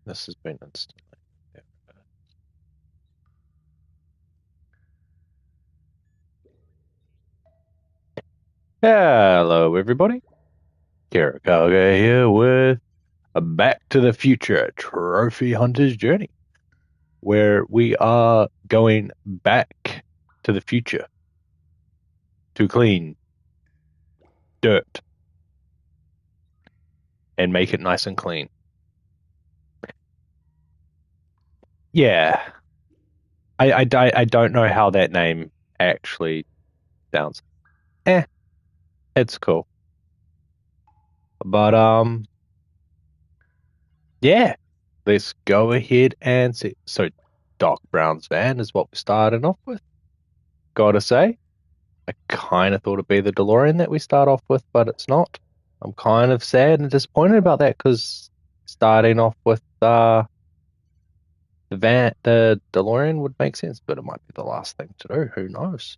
This has been instantly. Hello, everybody. Kirikaga here with a Back to the Future Trophy Hunter's Journey, where we are going back to the future to clean dirt and make it nice and clean. Yeah, I don't know how that name actually sounds. Eh, it's cool. But yeah, let's go ahead and see. So Doc Brown's van is what we're starting off with. Gotta say, I kind of thought it'd be the DeLorean that we start off with, but it's not. I'm kind of sad and disappointed about that because starting off with the DeLorean would make sense, but it might be the last thing to do. Who knows?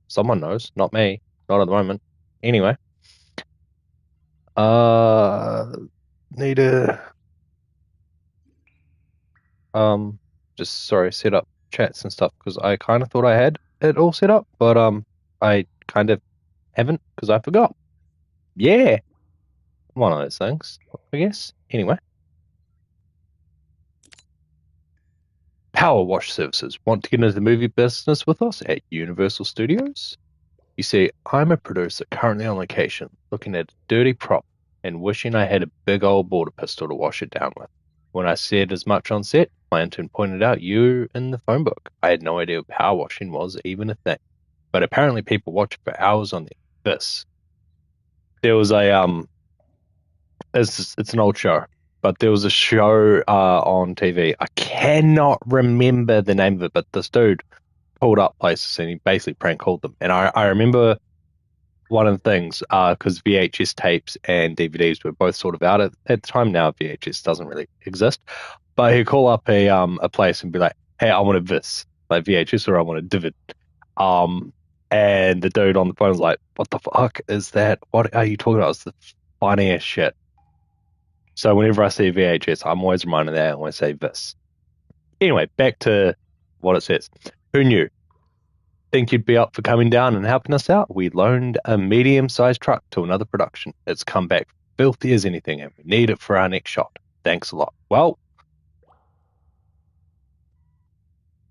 Someone knows, not me, not at the moment. Anyway, uh, need to just sorry, set up chats and stuff because I kind of thought I had it all set up, but I kind of haven't because I forgot. Yeah, one of those things, I guess. Anyway. PowerWash Services. Want to get into the movie business with us at Universal Studios? You see, I'm a producer currently on location, looking at a dirty prop and wishing I had a big old border pistol to wash it down with. When I said as much on set, my intern pointed out you in the phone book. I had no idea power washing was even a thing, but apparently people watch it for hours on this. There was it's an old show, but there was a show on TV. I cannot remember the name of it, but this dude pulled up places and he basically prank called them. And I remember one of the things, because VHS tapes and DVDs were both sort of out at the time. Now VHS doesn't really exist, but he'd call up a place and be like, "Hey, I wanted this, like VHS, or I want a Divid." And the dude on the phone was like, "What the fuck is that? What are you talking about? It's the funniest shit." So whenever I see VHS, I'm always reminded of that when I say this. Anyway, back to what it says. Who knew? Think you'd be up for coming down and helping us out? We loaned a medium-sized truck to another production. It's come back filthy as anything, and we need it for our next shot. Thanks a lot. Well,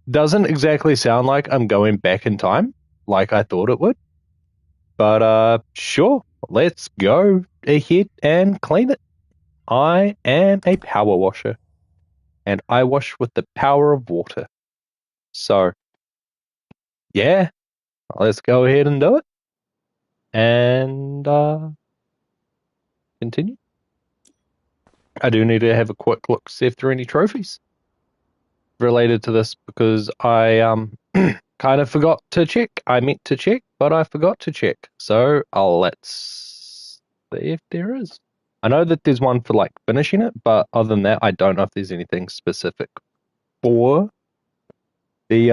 doesn't exactly sound like I'm going back in time, like I thought it would. But sure, let's go ahead and clean it. I am a power washer, and I wash with the power of water. So, yeah, let's go ahead and do it. And continue. I do need to have a quick look, see if there are any trophies related to this because I kind of forgot to check. I meant to check, but I forgot to check. So let's see if there is. I know that there's one for like finishing it, but other than that, I don't know if there's anything specific for the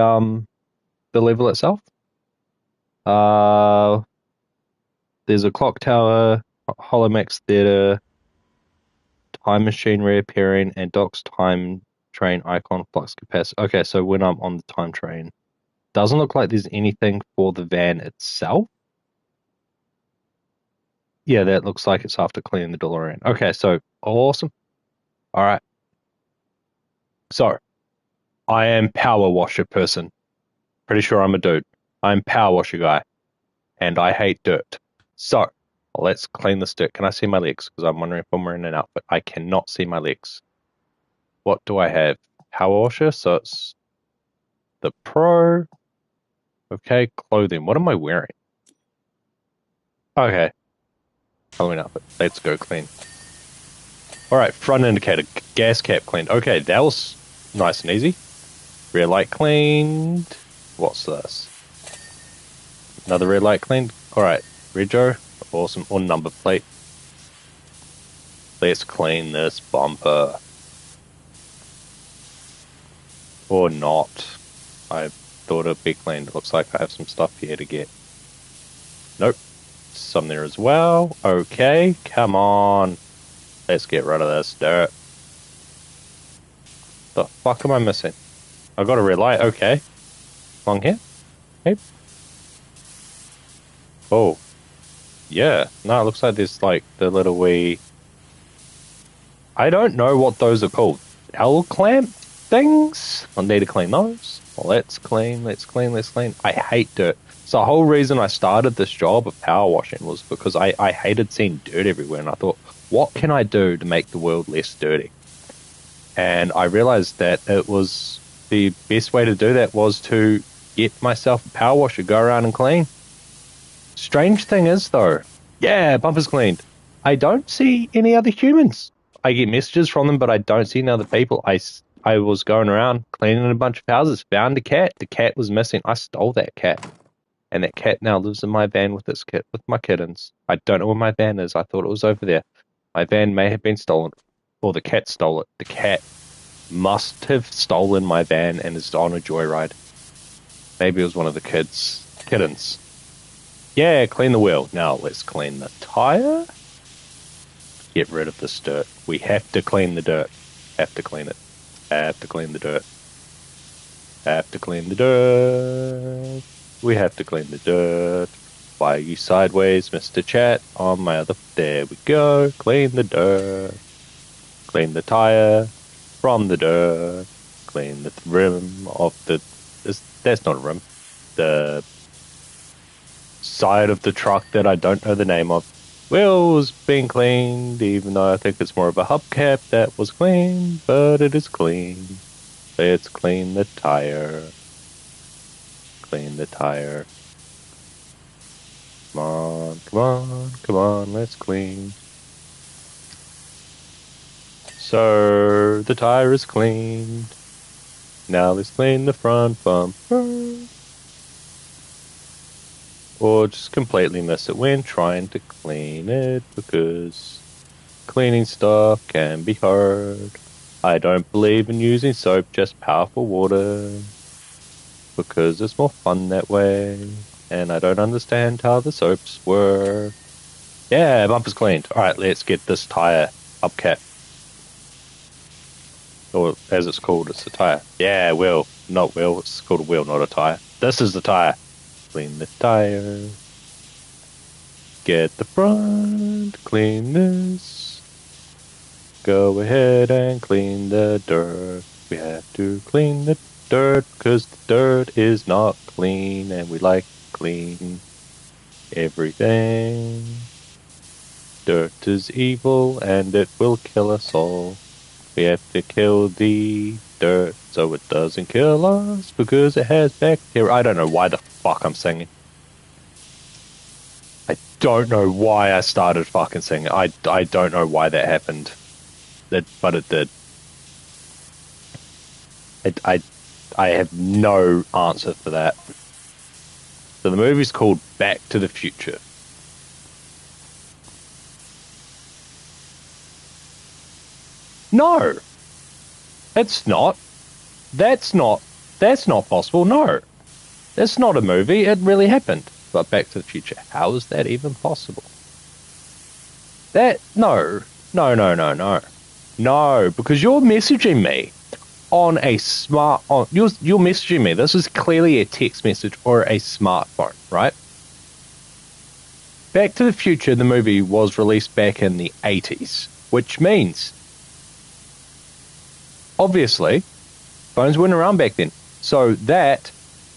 level itself. There's a clock tower, Holomax Theater, time machine reappearing, and Doc's time train icon flux capacitor. Okay, so when I'm on the time train, doesn't look like there's anything for the van itself. Yeah, that looks like it's after cleaning the DeLorean. Okay, so awesome. All right. So I am power washer person. Pretty sure I'm a dude. I'm power washer guy, and I hate dirt. So let's clean this dirt. Can I see my legs? Because I'm wondering if I'm wearing an outfit. I cannot see my legs. What do I have? Power washer. So it's the pro. Okay, clothing. What am I wearing? Okay. Halloween outfit. Let's go clean. Alright, front indicator. Gas cap cleaned. Okay, that was nice and easy. Rear light cleaned. What's this? Another rear light cleaned. Alright, rego. Awesome. Or number plate. Let's clean this bumper. Or not. I thought it'd be cleaned. It looks like I have some stuff here to get. Nope. Some there as well. Okay, come on. Let's get rid of this dirt. The fuck am I missing? I got a red light. Okay. Along here? Hey. Oh. Yeah. No, it looks like there's like the little wee... I don't know what those are called. L-clamp things? I need to clean those. Well, let's clean. I hate dirt. So the whole reason I started this job of power washing was because I hated seeing dirt everywhere, and I thought, what can I do to make the world less dirty? And I realized that it was the best way to do that was to get myself a power washer, go around and clean. Strange thing is, though, yeah, bumper's cleaned. I don't see any other humans. I get messages from them, but I don't see any other people. I was going around cleaning a bunch of houses, found a cat. The cat was missing. I stole that cat. And that cat now lives in my van with my kittens. I don't know where my van is. I thought it was over there. My van may have been stolen, or the cat stole it. The cat must have stolen my van and is on a joyride. Maybe it was one of the kittens. Yeah, clean the wheel. Now let's clean the tire. Get rid of this dirt. We have to clean the dirt. Have to clean it. Have to clean the dirt. Have to clean the dirt. We have to clean the dirt. Why are you sideways, Mr. Chat? On my other... There we go. Clean the dirt. Clean the tire from the dirt. Clean the rim of the... That's not a rim. The side of the truck that I don't know the name of. Wheels being cleaned, even though I think it's more of a hubcap that was clean, but it is clean. Let's clean the tire. Clean the tire. Come on, come on, come on, let's clean. So, the tire is cleaned. Now let's clean the front bumper. Or just completely miss it when trying to clean it, because cleaning stuff can be hard. I don't believe in using soap, just powerful water, because it's more fun that way, and I don't understand how the soaps work. Yeah, bumper's cleaned. Alright, let's get this tire hubcap. Or as it's called, it's a tire. Yeah, wheel. Not wheel, it's called a wheel, not a tire. This is the tire. Clean the tire. Get the front. Clean this. Go ahead and clean the dirt. We have to clean the dirt because the dirt is not clean and we like clean everything. Dirt is evil and it will kill us all. We have to kill the dirt so it doesn't kill us because it has bacteria. I don't know why the fuck I'm singing. I don't know why I started fucking singing. I don't know why that happened. But it did. I have no answer for that. So the movie's called Back to the Future. No, it's not. That's not possible. No, that's not a movie. It really happened. But Back to the Future, how is that even possible? No, because you're messaging me on a you're messaging me. This is clearly a text message or a smartphone, right? Back to the Future, the movie was released back in the 80s, which means obviously, phones weren't around back then. So that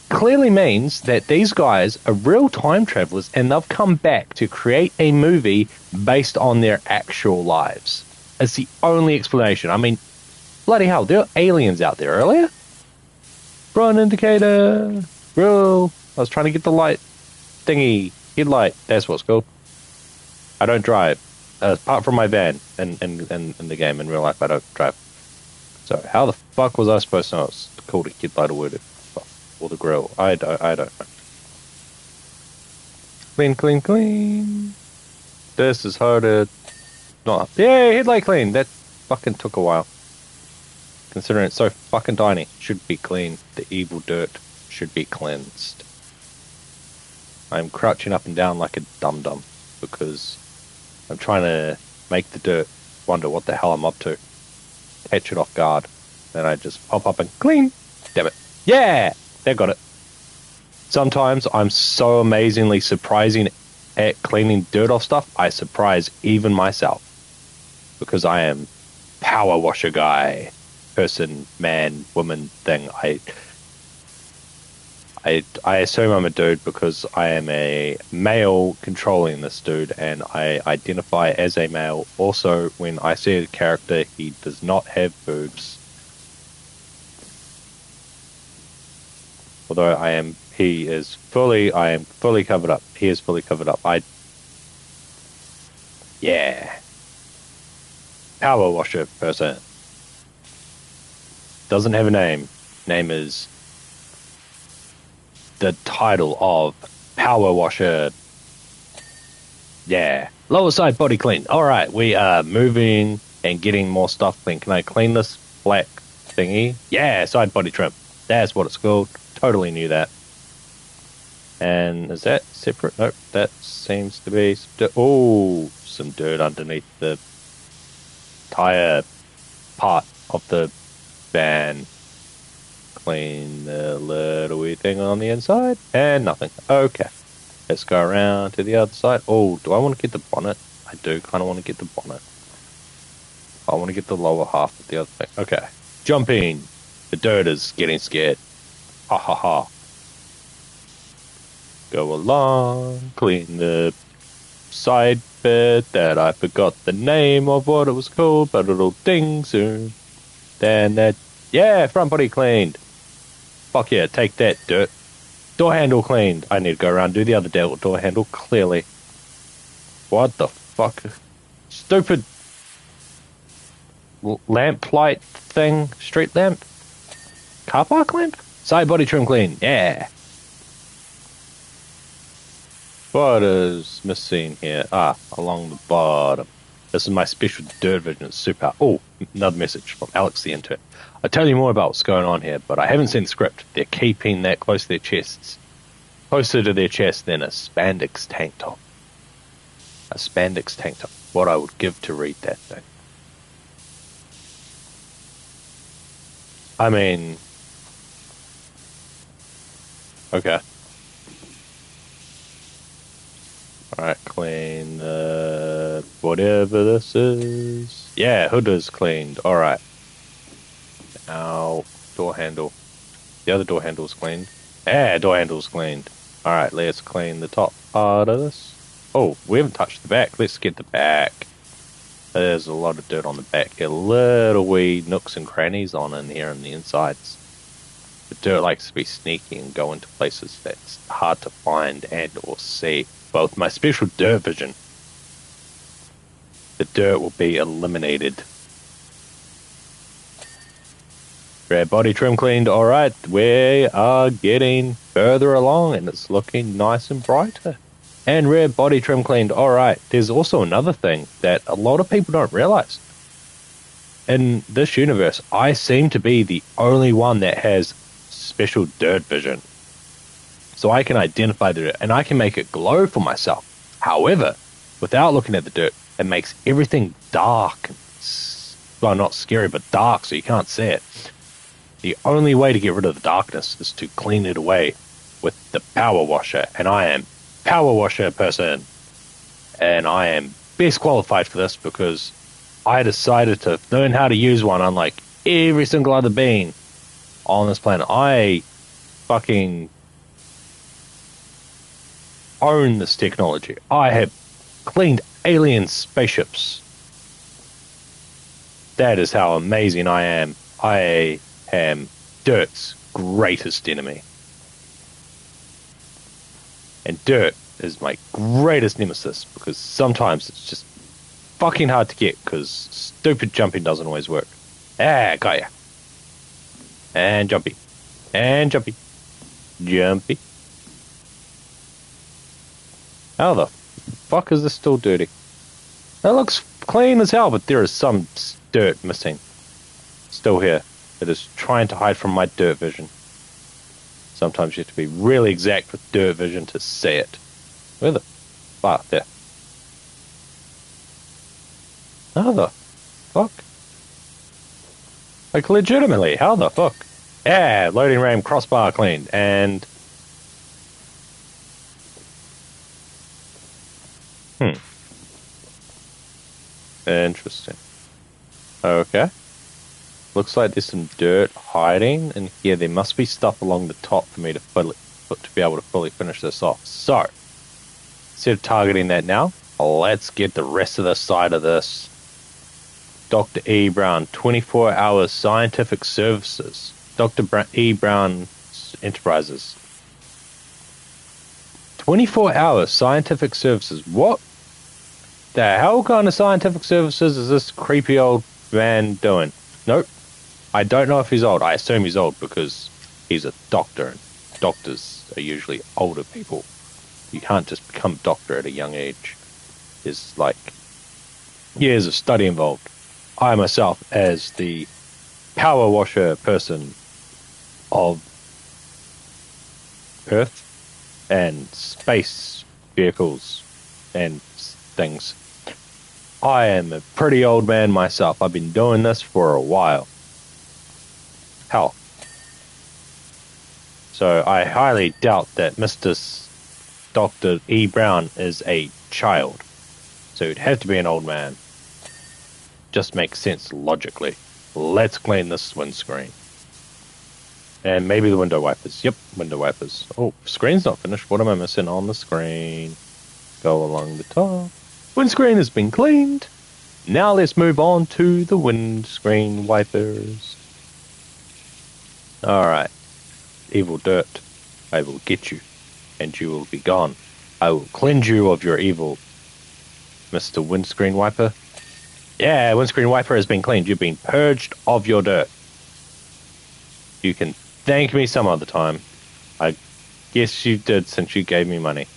clearly means that these guys are real time travelers and they've come back to create a movie based on their actual lives. It's the only explanation. I mean, bloody hell, there are aliens out there earlier. Front indicator. Bro, I was trying to get the light thingy. Headlight. That's what's called. I don't drive. Apart from my van in the game. In real life, I don't drive. So how the fuck was I supposed to know it's called a headlight or the grill? I don't know. Clean. This is harder. Not. Yay, headlight clean. That fucking took a while. Considering it's so fucking tiny. Should be clean. The evil dirt should be cleansed. I'm crouching up and down like a dum-dum because I'm trying to make the dirt wonder what the hell I'm up to. Catch it off guard. Then I just pop up and clean. Damn it. Yeah! They got it. Sometimes I'm so amazingly surprising at cleaning dirt off stuff, I surprise even myself. Because I am power washer guy. Person, man, woman, thing. I assume I'm a dude because I am a male controlling this dude, and I identify as a male. Also, when I see a character, he does not have boobs. Although I am fully covered up. He is fully covered up. Yeah. Power washer person. Doesn't have a name. Name is the title of Power Washer. Yeah. Lower side body clean. Alright, we are moving and getting more stuff clean. Can I clean this black thingy? Yeah, side body trim. That's what it's called. Totally knew that. And is that separate? Nope, that seems to be some dirt underneath the tire part of the van. Clean the little wee thing on the inside, and nothing. Okay, let's go around to the other side. Oh, do I want to get the bonnet? I do kind of want to get the bonnet. I want to get the lower half of the other thing. Okay, jumping. The dirt is getting scared. Ha ha ha. Go along, clean the side bit that I forgot the name of what it was called, but it'll ding soon. Then that, yeah, front body cleaned. Fuck yeah, take that, dirt. Door handle cleaned. I need to go around, do the other door handle, clearly. What the fuck? Stupid lamp light thing? Street lamp? Car park lamp? Side body trim clean, yeah. What is missing here? Ah, along the bottom. This is my special dirt vision. It's super. Oh, another message from Alex the intern. I'll tell you more about what's going on here, but I haven't seen the script. They're keeping that close to their chests. Closer to their chest than a spandex tank top. A spandex tank top. What I would give to read that thing. I mean... Okay. Alright, clean whatever this is. Yeah, hood is cleaned. Alright. Now, door handle. The other door handle is cleaned. Yeah, door handle's cleaned. Alright, let's clean the top part of this. Oh, we haven't touched the back. Let's get the back. There's a lot of dirt on the back here. Little wee nooks and crannies on in here on the insides. The dirt likes to be sneaky and go into places that's hard to find and or see. But with my special dirt vision, the dirt will be eliminated. Red body trim cleaned. Alright, we are getting further along and it's looking nice and brighter. And red body trim cleaned. Alright, there's also another thing that a lot of people don't realize. In this universe, I seem to be the only one that has special dirt vision. So I can identify the dirt and I can make it glow for myself. However, without looking at the dirt, it makes everything dark. Well, not scary, but dark, so you can't see it. The only way to get rid of the darkness is to clean it away with the power washer. And I am power washer person. And I am best qualified for this because I decided to learn how to use one, unlike every single other being on this planet. I fucking own this technology. I have cleaned alien spaceships. That is how amazing I am. I am dirt's greatest enemy. And dirt is my greatest nemesis because sometimes it's just fucking hard to get because stupid jumping doesn't always work. Ah, got ya. And jumpy. And jumpy. Jumpy. How the fuck is this still dirty? That looks clean as hell, but there is some dirt missing. Still here. It is trying to hide from my dirt vision. Sometimes you have to be really exact with dirt vision to see it. Where the... Ah, there. How the fuck? Like, legitimately, how the fuck? Yeah, loading RAM crossbar cleaned, and... Interesting. Okay. Looks like there's some dirt hiding in here. There must be stuff along the top for me to be able to fully finish this off. So, instead of targeting that now, let's get the rest of the side of this. Dr. E. Brown, 24 hours scientific services. E. Brown Enterprises. 24 hours scientific services. What the hell kind of scientific services is this creepy old man doing? Nope. I don't know if he's old. I assume he's old because he's a doctor, and doctors are usually older people. You can't just become a doctor at a young age. There's like years of study involved. I myself, as the power washer person of Earth and space vehicles and things, I am a pretty old man myself. I've been doing this for a while. Hell. So I highly doubt that Mr. Dr. E. Brown is a child. So it'd have to be an old man. Just makes sense logically. Let's clean this windscreen. And maybe the window wipers. Yep, window wipers. Oh, screen's not finished. What am I missing on the screen? Go along the top. Windscreen has been cleaned. Now let's move on to the windscreen wipers. Alright. Evil dirt. I will get you. And you will be gone. I will cleanse you of your evil, Mr. Windscreen Wiper. Yeah, windscreen wiper has been cleaned. You've been purged of your dirt. You can thank me some other time. I guess you did since you gave me money.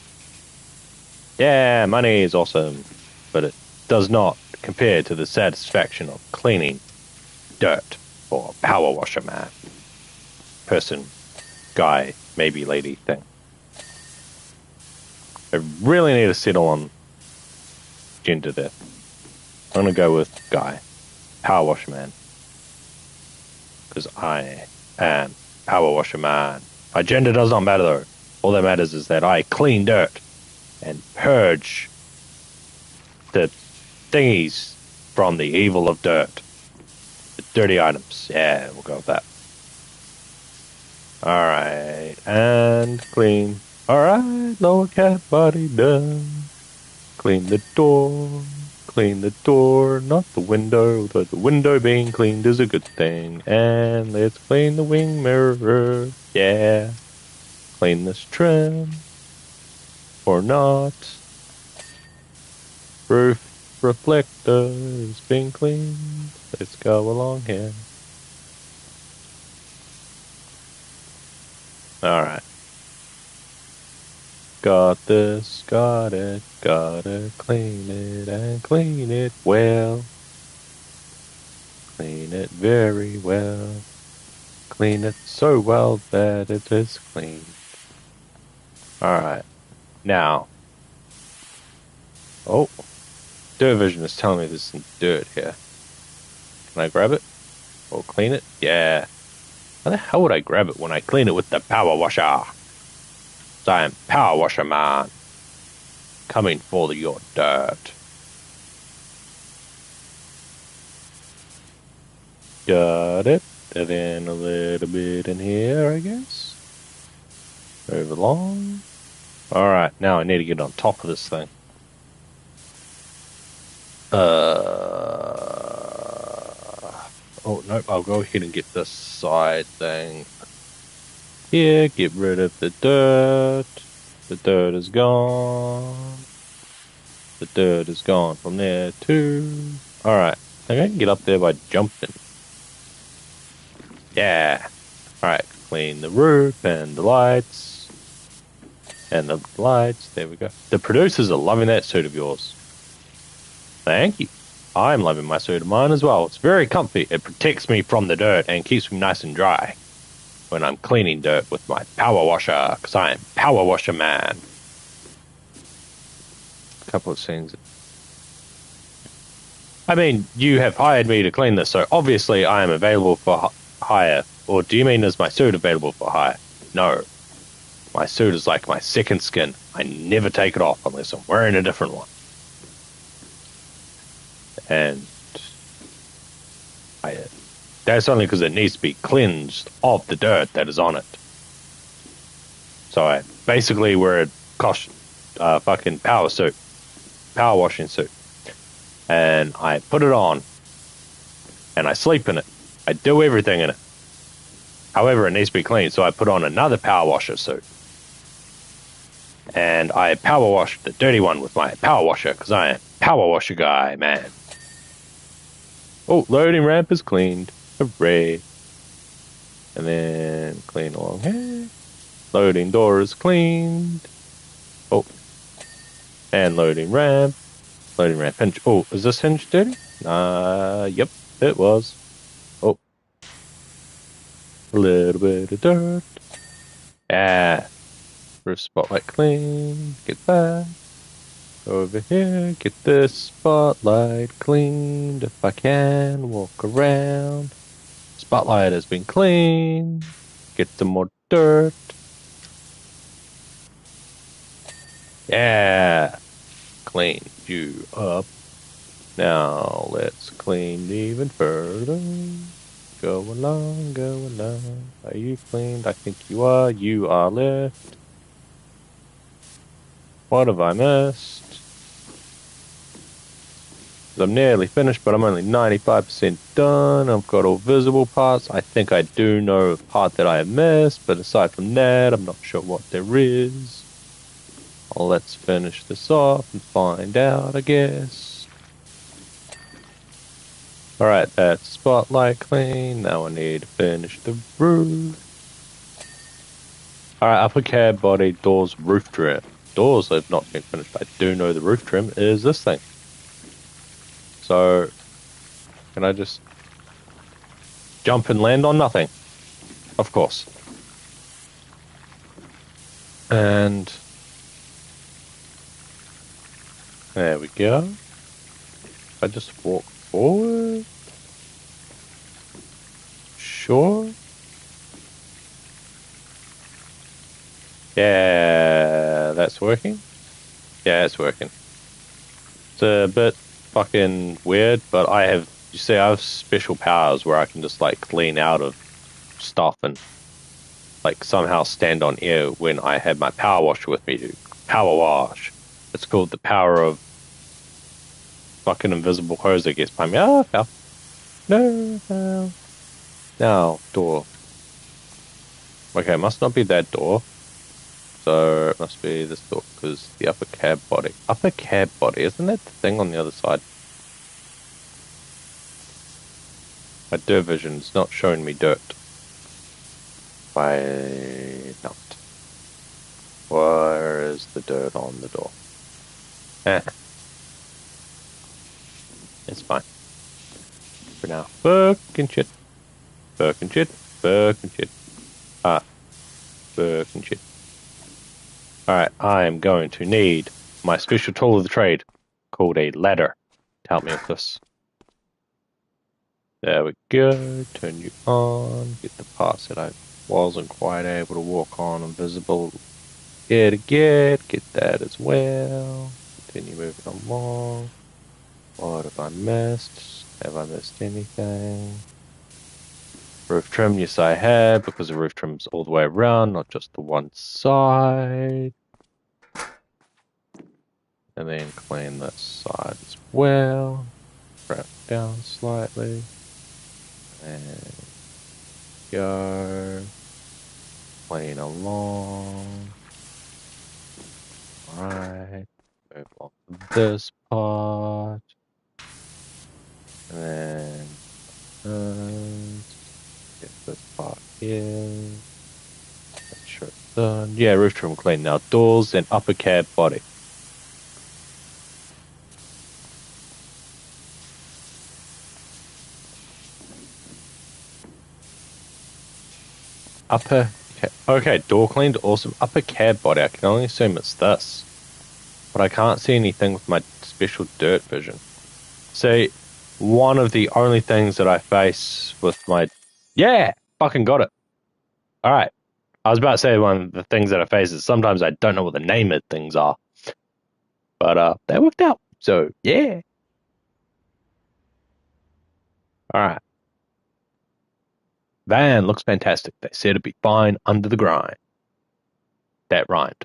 Yeah, money is awesome, but it does not compare to the satisfaction of cleaning dirt for a power washer man. Person, guy, maybe lady thing. I really need to settle on gender there. I'm going to go with guy. Power washer man. Because I am power washer man. My gender does not matter though. All that matters is that I clean dirt and purge the thingies from the evil of dirt. The dirty items. Yeah, we'll go with that. Alright. And clean. Alright, lower cat body done. Clean the door. Clean the door, not the window. The window being cleaned is a good thing. And let's clean the wing mirror. Yeah. Clean this trim. Or not. Roof reflector is being cleaned. Let's go along here. Alright. Got this, got it, gotta clean it and clean it well. Clean it very well. Clean it so well that it is clean. Alright. Now. Oh. Dirt vision is telling me there's some dirt here. Can I grab it? Or clean it? Yeah. How the hell would I grab it when I clean it with the power washer? I am power washer man. Coming for your dirt. Got it. And then a little bit in here, I guess. Move along. Alright, now I need to get on top of this thing. Oh, nope, I'll go ahead and get this side thing. Here, get rid of the dirt. The dirt is gone. The dirt is gone from there too. Alright, I think I can get up there by jumping. Yeah. Alright, clean the roof and the lights. And the lights, there we go. The producers are loving that suit of yours. Thank you. I'm loving my suit of mine as well. It's very comfy. It protects me from the dirt and keeps me nice and dry when I'm cleaning dirt with my power washer, because I am power washer man. A couple of scenes. I mean, you have hired me to clean this, so obviously I am available for hire. Or do you mean is my suit available for hire? No. My suit is like my second skin. I never take it off unless I'm wearing a different one. And that's only because it needs to be cleansed of the dirt that is on it. So I basically wear a fucking power washing suit. And I put it on, and I sleep in it. I do everything in it. However, it needs to be clean, so I put on another power washer suit. And I power wash the dirty one with my power washer, because I am a power washer guy, man. Oh, loading ramp is cleaned. Hooray. And then clean along here. Loading door is cleaned. Oh. And loading ramp. Loading ramp hinge. Oh, is this hinge dirty? Yep, it was. Oh. A little bit of dirt. Ah. Roof spotlight clean. Get that. Over here, get this spotlight cleaned. If I can, walk around. Spotlight has been cleaned. Get some more dirt. Yeah. Cleaned you up. Now let's clean even further. Go along, go along. Are you cleaned? I think you are. You are left. What have I missed? I'm nearly finished, but I'm only 95% done. I've got all visible parts. I think I do know a part that I have missed, but aside from that, I'm not sure what there is. Well, let's finish this off and find out, I guess. Alright, that's spotlight clean. Now I need to finish the roof. Alright, upper cab, body, doors, roof trim. Doors have not been finished. I do know the roof trim is this thing. So, can I just jump and land on nothing? Of course. And there we go. I just walk forward. Sure. Yeah, that's working. Yeah, it's working. It's a bit fucking weird, but you see, I have special powers where I can just like lean out of stuff and like somehow stand on air when I have my power washer with me to power wash. It's called the power of fucking invisible hose that gets by me. Ah, fell. No. Now, door. Okay, it must not be that door. So it must be this door, because the upper cab body. Upper cab body, isn't that the thing on the other side? My dirt vision's not showing me dirt. Why not? Where is the dirt on the door? It's fine. For now. Fucking shit. Fucking shit. Fucking shit. Fucking shit. Alright, I am going to need my special tool of the trade called a ladder to help me with this. There we go. Turn you on. Get the parts that I wasn't quite able to walk on invisible. Get that as well. Continue moving along. What have I missed? Have I missed anything? Roof trim, yes I have, because the roof trim's all the way around, not just the one side. And then clean this side as well. Wrap down slightly. And go. Clean along. Alright. Move on to this part. And then get this part here. Make sure it's done. Yeah, roof trim clean. Now doors and upper cab body. Upper cab. Okay, door cleaned. Awesome. Upper cab body. I can only assume it's this. But I can't see anything with my special dirt vision. See, one of the only things that I face with my... Yeah, fucking got it. All right. I was about to say one of the things that I face is sometimes I don't know what the name of things are. But that worked out. So, yeah. All right. Van looks fantastic. They said it'd be fine under the grind. That rhymed.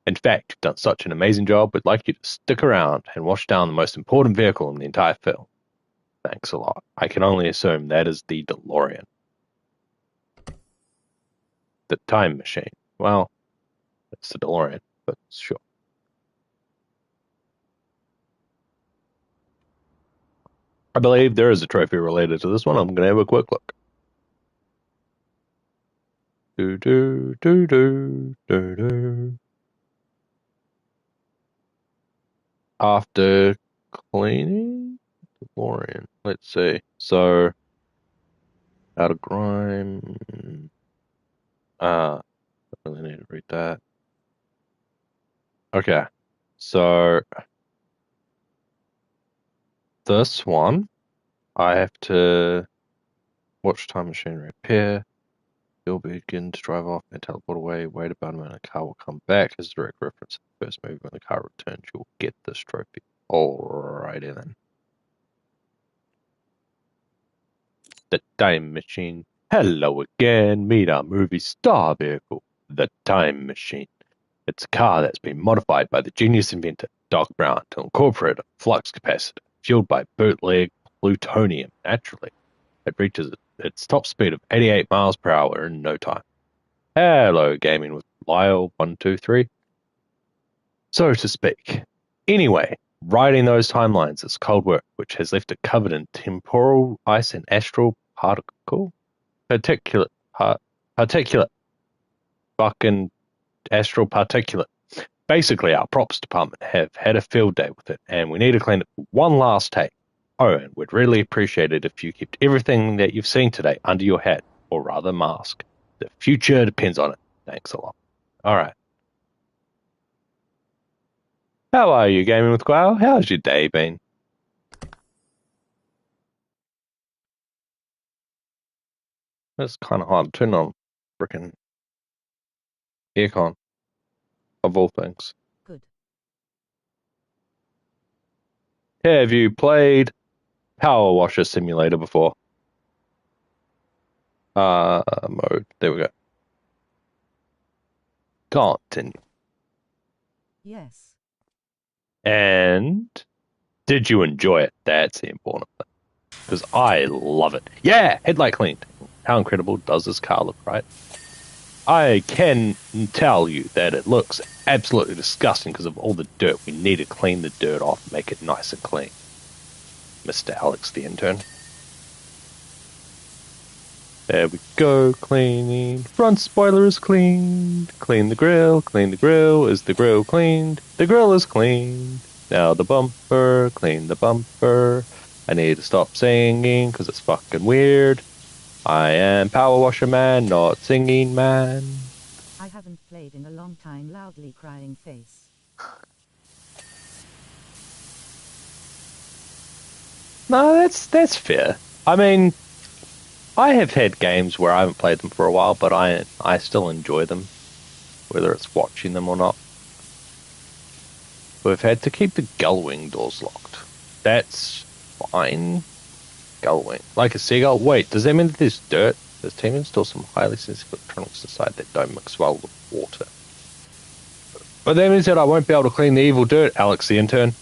In fact, you've done such an amazing job, we'd like you to stick around and wash down the most important vehicle in the entire film. Thanks a lot. I can only assume that is the DeLorean. The time machine. Well, it's the DeLorean, but sure. I believe there is a trophy related to this one. I'm going to have a quick look. Do do do do do do. After cleaning DeLorean, let's see. So, out of grime. I really need to read that. Okay, so this one, I have to watch time machine repair. You'll begin to drive off and teleport away. Wait about a minute, the car will come back. As a direct reference to the first movie, when the car returns, you'll get this trophy. Alrighty then. The time machine. Hello again. Meet our movie star vehicle, the time machine. It's a car that's been modified by the genius inventor, Doc Brown, to incorporate a flux capacitor fueled by bootleg plutonium naturally. It reaches its top speed of 88 miles per hour in no time. Hello, gaming with Lyle123. So to speak. Anyway, riding those timelines is cold work, which has left it covered in temporal ice and astral particulate, fucking astral particulate. Basically, our props department have had a field day with it, and we need to clean it for one last take. Oh, and we'd really appreciate it if you kept everything that you've seen today under your hat, or rather mask. The future depends on it. Thanks a lot. All right. How are you, Gaming with Quail? How's your day been? It's kind of hard to turn on frickin' aircon, of all things. Good. Have you played PowerWash Simulator before? Mode. There we go. Continue. Yes. And did you enjoy it? That's the important thing. Because I love it. Yeah, headlight cleaned. How incredible does this car look, right? I can tell you that it looks absolutely disgusting because of all the dirt. We need to clean the dirt off, make it nice and clean. Mr. Alex, the intern. There we go, cleaning. Front spoiler is cleaned. Clean the grill. Clean the grill. Is the grill cleaned? The grill is cleaned. Now the bumper. Clean the bumper. I need to stop singing because it's fucking weird. I am Power Washer Man, not Singing Man. I haven't played in a long time. Loudly crying face. No, that's fair. I mean, I have had games where I haven't played them for a while, but I still enjoy them, whether it's watching them or not. We've had to keep the gullwing doors locked. That's fine. Gullwing. Like a seagull? Wait, does that mean that there's dirt? There's team install some highly sensitive electronics inside that don't mix well with water. But that means that I won't be able to clean the evil dirt, Alex the intern.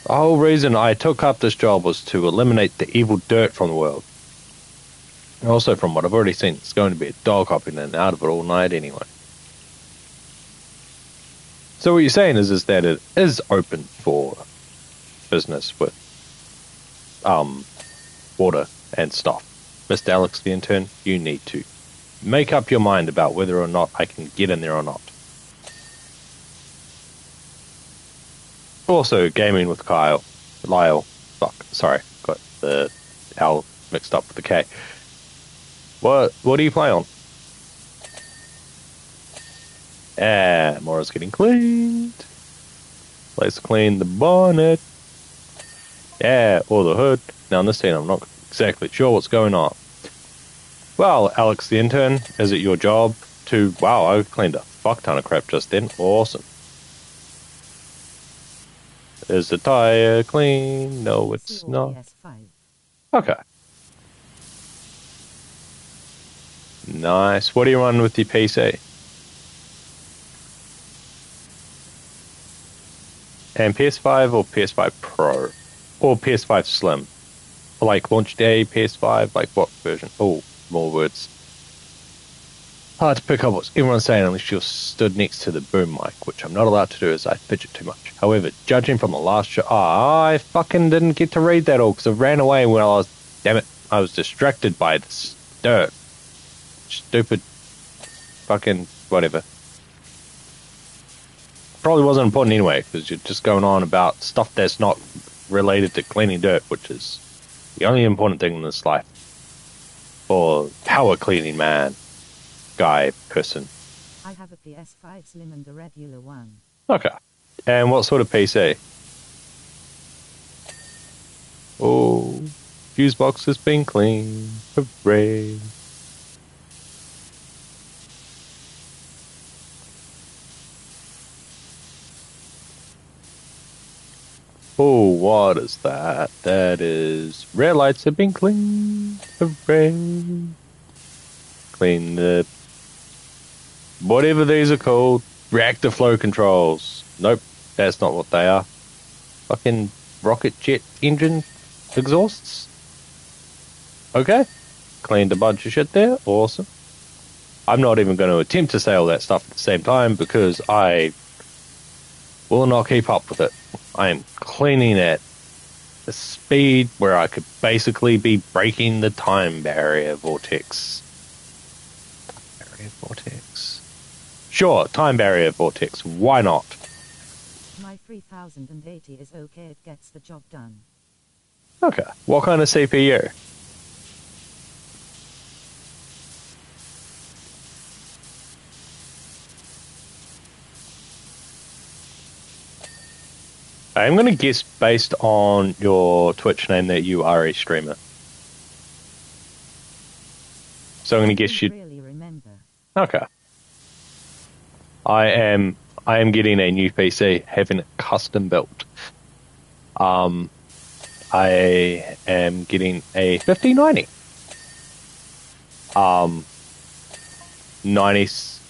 The whole reason I took up this job was to eliminate the evil dirt from the world. And also, from what I've already seen, it's going to be a dog hopping in and out of it all night anyway. So what you're saying is that it is open for business with water and stuff. Mr. Alex the intern, you need to make up your mind about whether or not I can get in there or not. Also, gaming with Lyle. Fuck, sorry, got the L mixed up with the K. What do you play on? Mora's getting cleaned. Let's clean the bonnet. Yeah, or the hood. Now in this scene, I'm not exactly sure what's going on. Well, Alex the intern, is it your job to... Wow, I cleaned a fuck ton of crap just then. Awesome. Is the tire clean? No, See it's all not. PS5. Okay. Nice. What do you run with your PC? And PS5 or PS5 Pro? Or PS5 Slim? Like launch day, PS5, like what version? Oh, more words. Hard to pick up what everyone's saying unless you're stood next to the boom mic, which I'm not allowed to do as I fidget too much. However, judging from the last show, I fucking didn't get to read that all because I ran away when I was, damn it, I was distracted by this dirt. Stupid fucking whatever. Probably wasn't important anyway because you're just going on about stuff that's not related to cleaning dirt, which is the only important thing in this life. For power cleaning man, guy, person. I have a PS5 Slim and a regular one. Okay. And what sort of PC? Oh, fuse box has been cleaned. Hooray. Oh, what is that? That is rear lights have been cleaned. Hooray. Clean the whatever these are called. Reactor flow controls. Nope, that's not what they are. Fucking rocket jet engine exhausts. Okay. Cleaned a bunch of shit there. Awesome. I'm not even going to attempt to say all that stuff at the same time because I will not keep up with it. I am cleaning at a speed where I could basically be breaking the time barrier vortex. Time barrier vortex. Sure, time barrier vortex. Why not? My 3080 is okay, it gets the job done. Okay. What kind of CPU? I'm going to guess based on your Twitch name that you are a streamer. So I'm going to guess you. Really remember. Okay. I am getting a new PC, having it custom built. I am getting a 5090. 90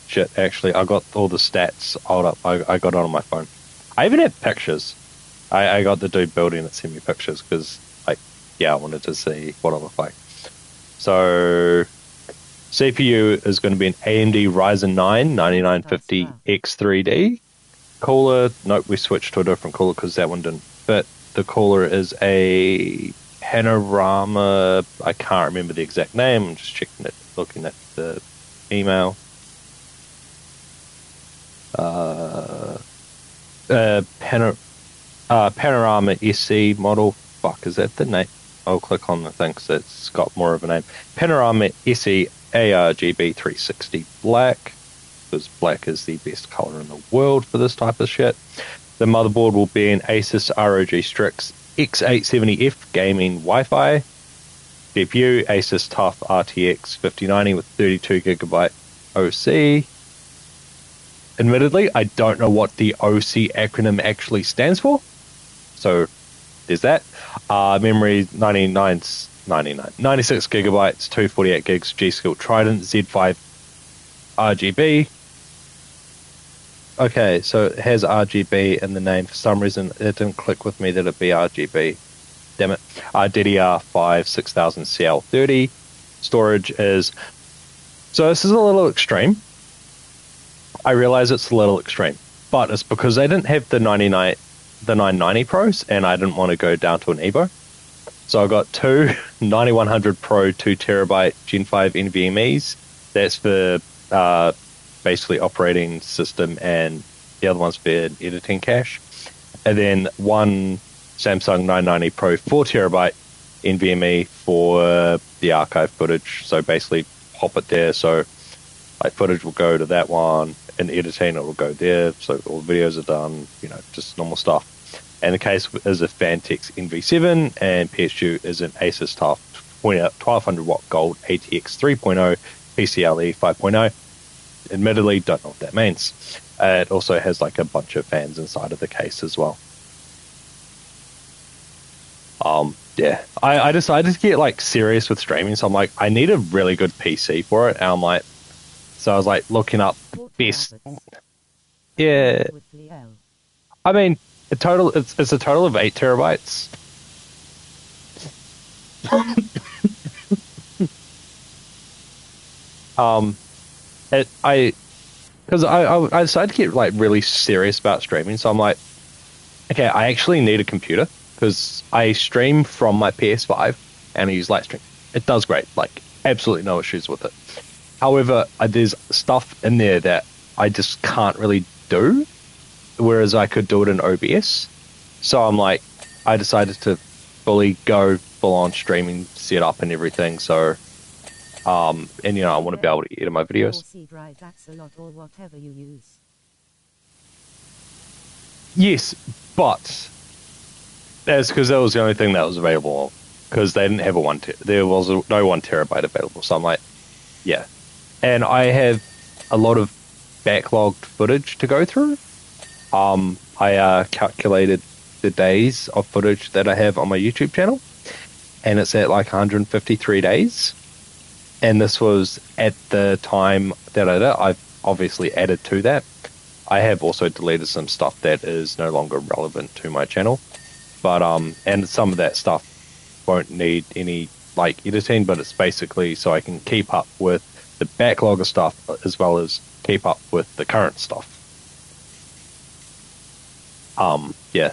shit. Actually, I got all the stats. Hold up, I got it on my phone. I even have pictures. I got the dude building it send me pictures because, like, yeah, I wanted to see what I look like. So, CPU is going to be an AMD Ryzen 9 9950 X3D. Cooler, nope, we switched to a different cooler because that one didn't fit. The cooler is a Panorama. I can't remember the exact name. I'm just checking it, looking at the email. Panorama SC model. Fuck, is that the name? I'll click on the thing because it's got more of a name. Panorama SE ARGB 360 black, because black is the best color in the world for this type of shit. The motherboard will be an Asus ROG Strix X870F gaming Wi-Fi. CPU Asus TUF RTX 5090 with 32GB OC. Admittedly, I don't know what the OC acronym actually stands for. So there's that. Memory 96 gigabytes, 248 gigs, G-Skill Trident, Z5 RGB. Okay, so it has RGB in the name. For some reason, it didn't click with me that it'd be RGB. Damn it. DDR5 6000 CL30. Storage is... So this is a little extreme. I realize it's a little extreme, but it's because they didn't have the 990 Pros, and I didn't want to go down to an Evo. So I got two 9100 Pro 2TB Gen 5 NVMe's. That's for basically operating system, and the other one's for editing cache. And then one Samsung 990 Pro 4TB NVMe for the archive footage. So basically pop it there. So like footage will go to that one, and editing it will go there. So all the videos are done, just normal stuff. And the case is a Fantex NV7, and PS2 is an Asus TUF 1200 watt gold ATX 3.0 PCLE 5.0. Admittedly, don't know what that means. It also has like a bunch of fans inside of the case as well. Yeah, I decided to get like serious with streaming, so I'm like, I need a really good PC for it. And I'm like, so I was like looking up best. Yeah, I mean, it's a total of 8 terabytes. Because I decided to get like really serious about streaming, so I'm like, okay, I actually need a computer because I stream from my PS5 and I use Lightstream. It does great, like absolutely no issues with it. However, there's stuff in there that I just can't really do, whereas I could do it in OBS. So I'm like, I decided to fully go full on streaming setup and everything. So, and you know, I want to be able to edit my videos. Yes, but that's because that was the only thing that was available. Because they didn't have there was no 1 terabyte available. So I'm like, yeah. And I have a lot of backlogged footage to go through. I calculated the days of footage that I have on my YouTube channel, and it's at like 153 days. And this was at the time that I did it. I've obviously added to that. I have also deleted some stuff that is no longer relevant to my channel, but and some of that stuff won't need any like editing, but it's basically so I can keep up with the backlog of stuff as well as keep up with the current stuff. Yeah.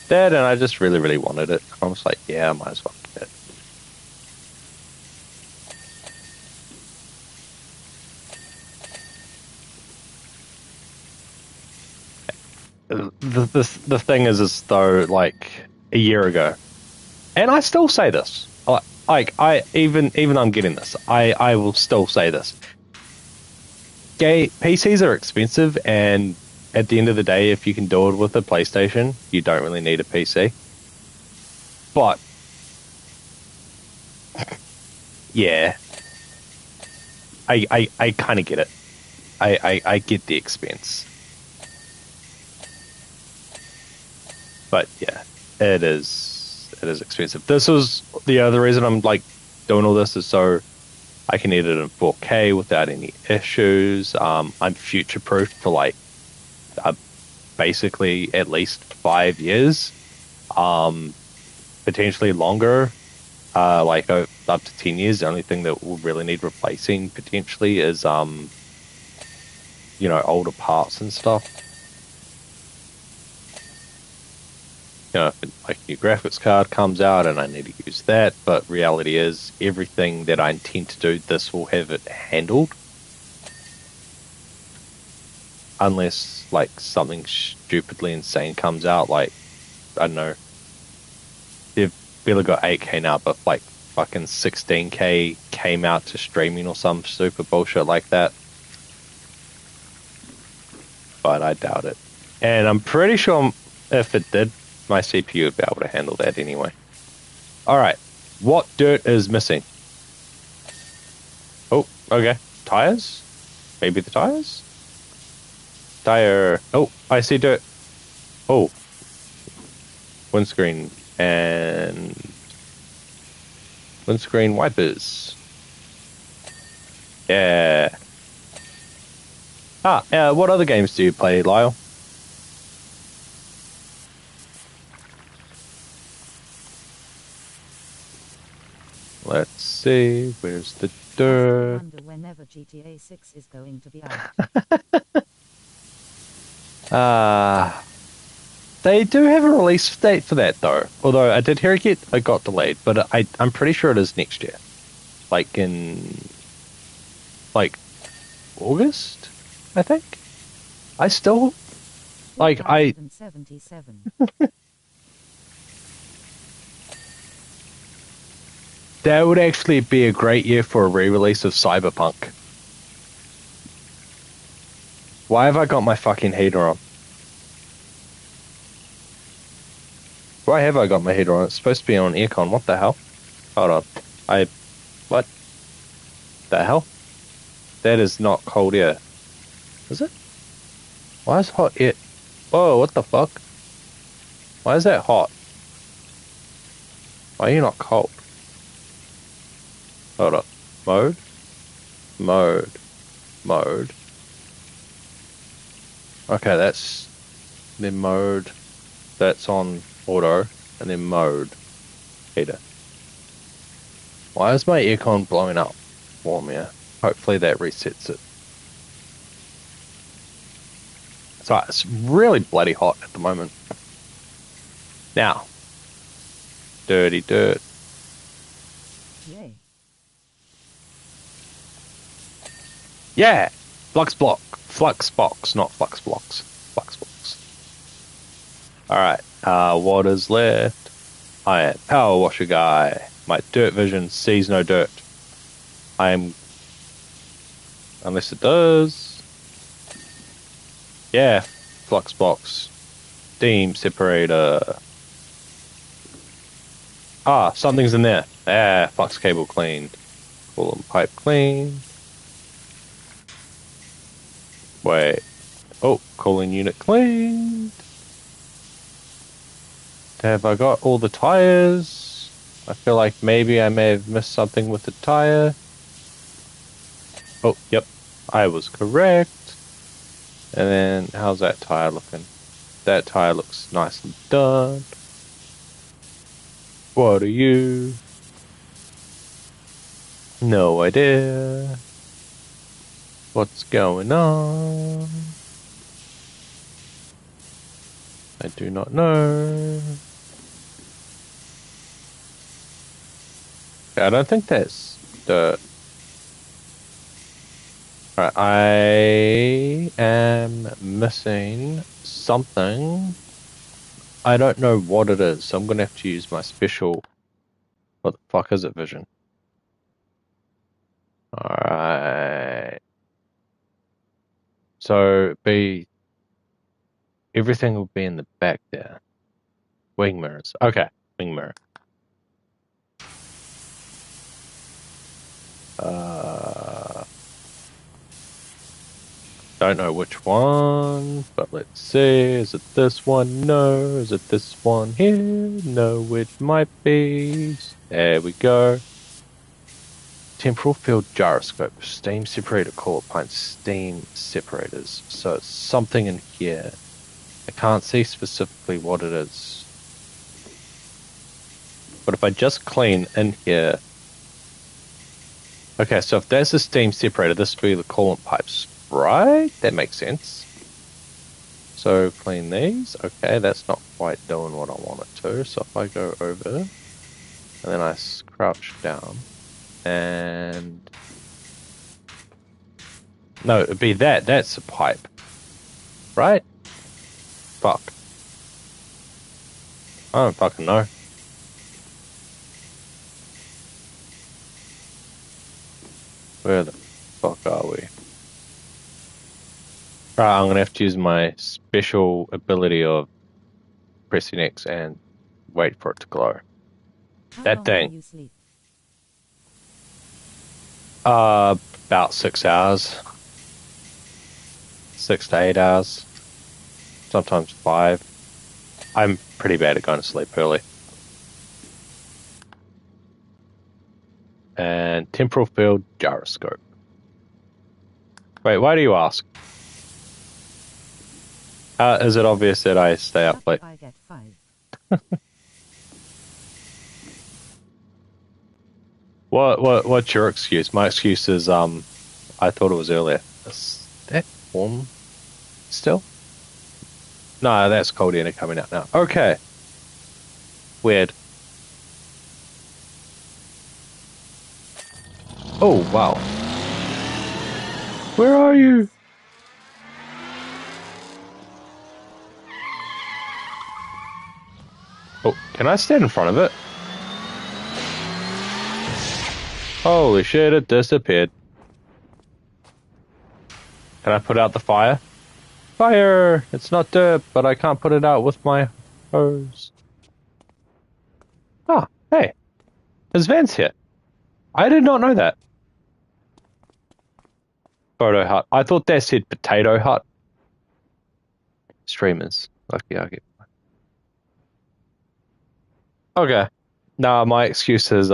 That, and I just really, really wanted it. I was like, yeah, I might as well get it. The thing is though, like a year ago, and I still say this. Like I even I'm getting this. I will still say this. PCs are expensive, and at the end of the day, if you can do it with a PlayStation, you don't really need a PC. But yeah, I kind of get it. I get the expense. But yeah, it is expensive. This was the other reason I'm like doing all this is so I can edit in 4K without any issues. I'm future proof for like basically at least 5 years, potentially longer, like up to 10 years. The only thing that will really need replacing potentially is you know, older parts and stuff. You know, if like a new graphics card comes out and I need to use that, but reality is everything that I intend to do, this will have it handled. Unless like something stupidly insane comes out, like, I don't know, they've barely got 8K now, but like fucking 16K came out to streaming or some super bullshit like that. But I doubt it. And I'm pretty sure if it did, my CPU would be able to handle that anyway. Alright, what dirt is missing? Oh, okay. Tires? Maybe the tires? Tire. Oh, I see dirt. Oh. Windscreen and windscreen wipers. Yeah. What other games do you play, Lyle? Let's see. Where's the dirt? I wonder whenever GTA 6 is going to be out. They do have a release date for that though. Although I did hear it got delayed, but I'm pretty sure it is next year. Like in like August, I think. I still like I 77. That would actually be a great year for a re-release of Cyberpunk. Why have I got my fucking heater on? Why have I got my heater on? It's supposed to be on aircon. What the hell? Hold on. What the hell? That is not cold air. Is it? Why is hot air? Whoa, what the fuck? Why is that hot? Why are you not cold? Hold up. Mode? Mode. Mode. Okay, that's then mode. That's on auto. And then mode. Heater. Why is my aircon blowing up? Warm air. Hopefully that resets it. So it's really bloody hot at the moment. Now. Dirty dirt. Yay. Yeah! Flux box, not flux blocks. Flux box. Alright, what is left? I am power washer guy. My dirt vision sees no dirt. I am... Unless it does... Yeah, flux box. Steam separator. Ah, something's in there. Ah, flux cable cleaned. Coolant pipe cleaned. Wait. Oh, cooling unit cleaned. Have I got all the tires? I feel like maybe I may have missed something with the tire. Oh, yep. I was correct. And then, how's that tire looking? That tire looks nice and done. What are you? No idea. What's going on? I do not know. I don't think that's dirt. Alright, I am missing something. I don't know what it is, so I'm gonna have to use my special... What the fuck is it, vision? Alright. So, everything will be in the back there. Wing mirrors. Okay, wing mirror. Don't know which one, but let's see. Is it this one? No. Is it this one here? No, it might be. There we go. Temporal field gyroscope. Steam separator core pints steam separators. So it's something in here. I can't see specifically what it is. But if I just clean in here... Okay, so if there's a steam separator, this would be the coolant pipes, right? That makes sense. So clean these. Okay, that's not quite doing what I want it to. So if I go over, and then I crouch down, and... No, it'd be that. That's a pipe. Right? Fuck. I don't fucking know. Where the fuck are we? Right, I'm gonna have to use my special ability of pressing X and wait for it to glow. How That long thing. do you sleep? About 6 hours. 6 to 8 hours. Sometimes 5. I'm pretty bad at going to sleep early. And temporal field gyroscope. Wait, why do you ask? Is it obvious that I stay up late? I get 5. What's your excuse? My excuse is I thought it was earlier. Is that warm still? No, that's cold air coming out now. Okay. Weird. Oh, wow. Where are you? Oh, can I stand in front of it? Holy shit, it disappeared. Can I put out the fire? Fire! It's not dirt, but I can't put it out with my hose. Hey, there's vents here. I did not know that. Photo hut. I thought that said potato hut. Streamers. Okay, I get. Okay. Nah, my excuse is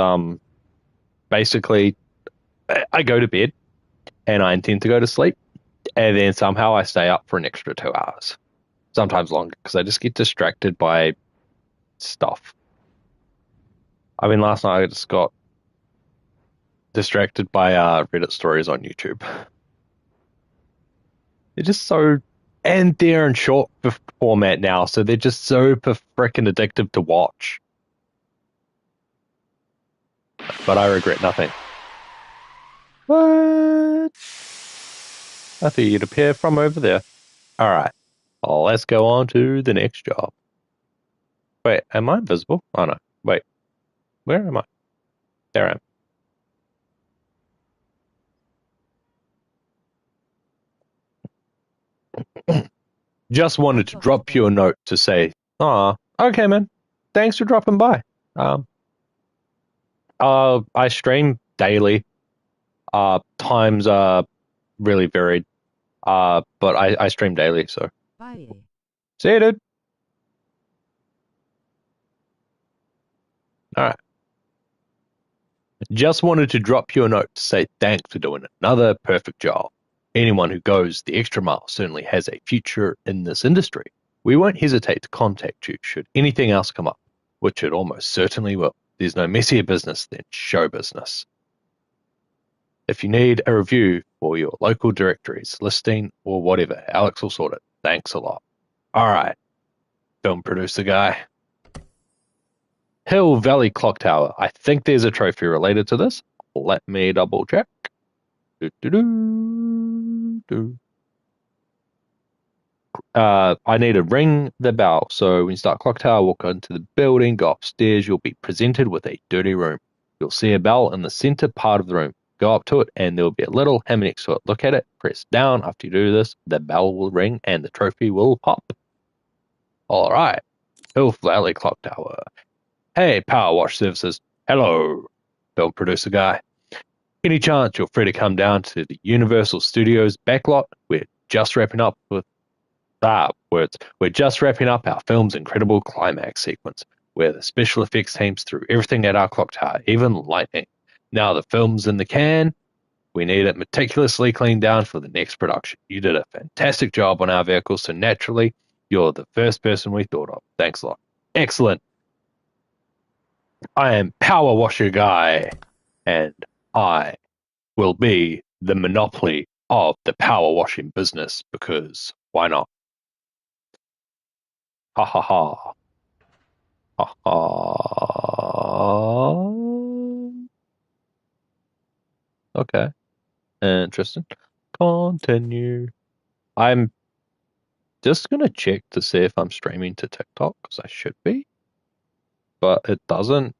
basically I go to bed and I intend to go to sleep, and then somehow I stay up for an extra 2 hours, sometimes longer, because I just get distracted by stuff. I mean, last night I just got distracted by Reddit stories on YouTube. They're just so, and they're in short format now, so they're just so freaking addictive to watch. But I regret nothing. What? I thought you'd appear from over there. All right. Oh, let's go on to the next job. Wait, am I invisible? Oh no. Wait. Where am I? There I am. Just wanted to drop you a note to say, okay, man. Thanks for dropping by. I stream daily. Times are really varied. But I stream daily, so. Bye. See you, dude. All right. Just wanted to drop you a note to say thanks for doing another perfect job. Anyone who goes the extra mile certainly has a future in this industry. We won't hesitate to contact you should anything else come up, which it almost certainly will. There's no messier business than show business. If you need a review for your local directories, listing, or whatever, Alex will sort it. Thanks a lot. All right, film producer guy. Hill Valley Clock Tower. I think there's a trophy related to this. Let me double check. I need to ring the bell. So when you start Clock Tower, walk into the building, go upstairs. You'll be presented with a dirty room. You'll see a bell in the center part of the room. Go up to it, and there'll be a little hammer next to it. Look at it, press down. After you do this, the bell will ring, and the trophy will pop. All right. Hill Valley Clock Tower. Hey, PowerWash Services. Hello, film producer guy. Any chance you're free to come down to the Universal Studios backlot? We're just wrapping up We're just wrapping up our film's incredible climax sequence, where the special effects teams threw everything at our clock tower, even lightning. Now the film's in the can. We need it meticulously cleaned down for the next production. You did a fantastic job on our vehicle, so naturally, you're the first person we thought of. Thanks a lot. Excellent. I am Power Washer Guy, and I will be the monopoly of the power washing business, because why not? Ha ha ha. Ha ha. Okay. Interesting. Continue. I'm just going to check to see if I'm streaming to TikTok, because I should be. But it doesn't.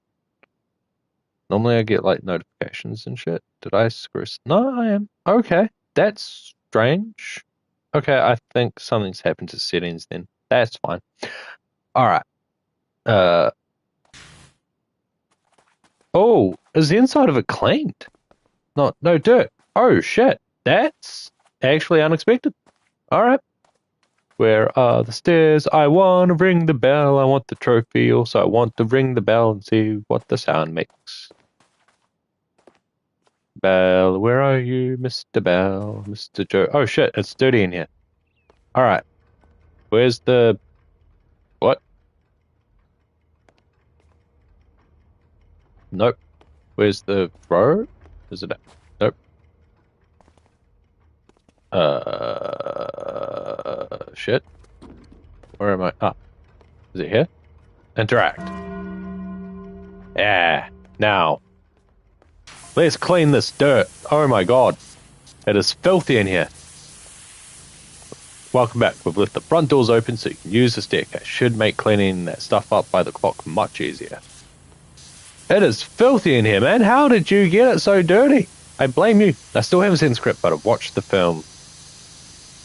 Normally I get like notifications and shit. Did I screw? No, I am. Okay. That's strange. Okay, I think something's happened to settings then. That's fine. Alright. Oh, is the inside of it cleaned? No dirt. Oh shit. That's actually unexpected. Alright. Where are the stairs? I want to ring the bell. I want the trophy. Also, I want to ring the bell and see what the sound makes. Bell, where are you, Mr. Bell? Mr. Joe. Oh shit, it's dirty in here. Alright. Where's the... What? Nope. Where's the throw? Is it... Nope. Shit. Where am I? Ah. Is it here? Interact. Yeah. Now. Let's clean this dirt. Oh my god. It is filthy in here. Welcome back. We've left the front doors open so you can use the staircase. Should make cleaning that stuff up by the clock much easier. It is filthy in here, man. How did you get it so dirty? I blame you. I still haven't seen the script, but I've watched the film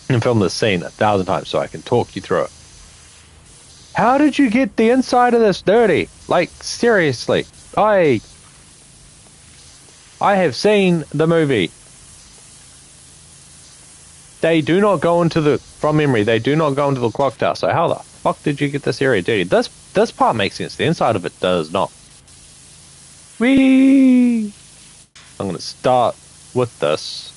and filmed this scene 1,000 times so I can talk you through it. How did you get the inside of this dirty? Like, seriously. I have seen the movie. They do not go into the, from memory, they do not go into the clock tower. So how the fuck did you get this area dirty? This part makes sense. The inside of it does not. Whee! I'm going to start with this.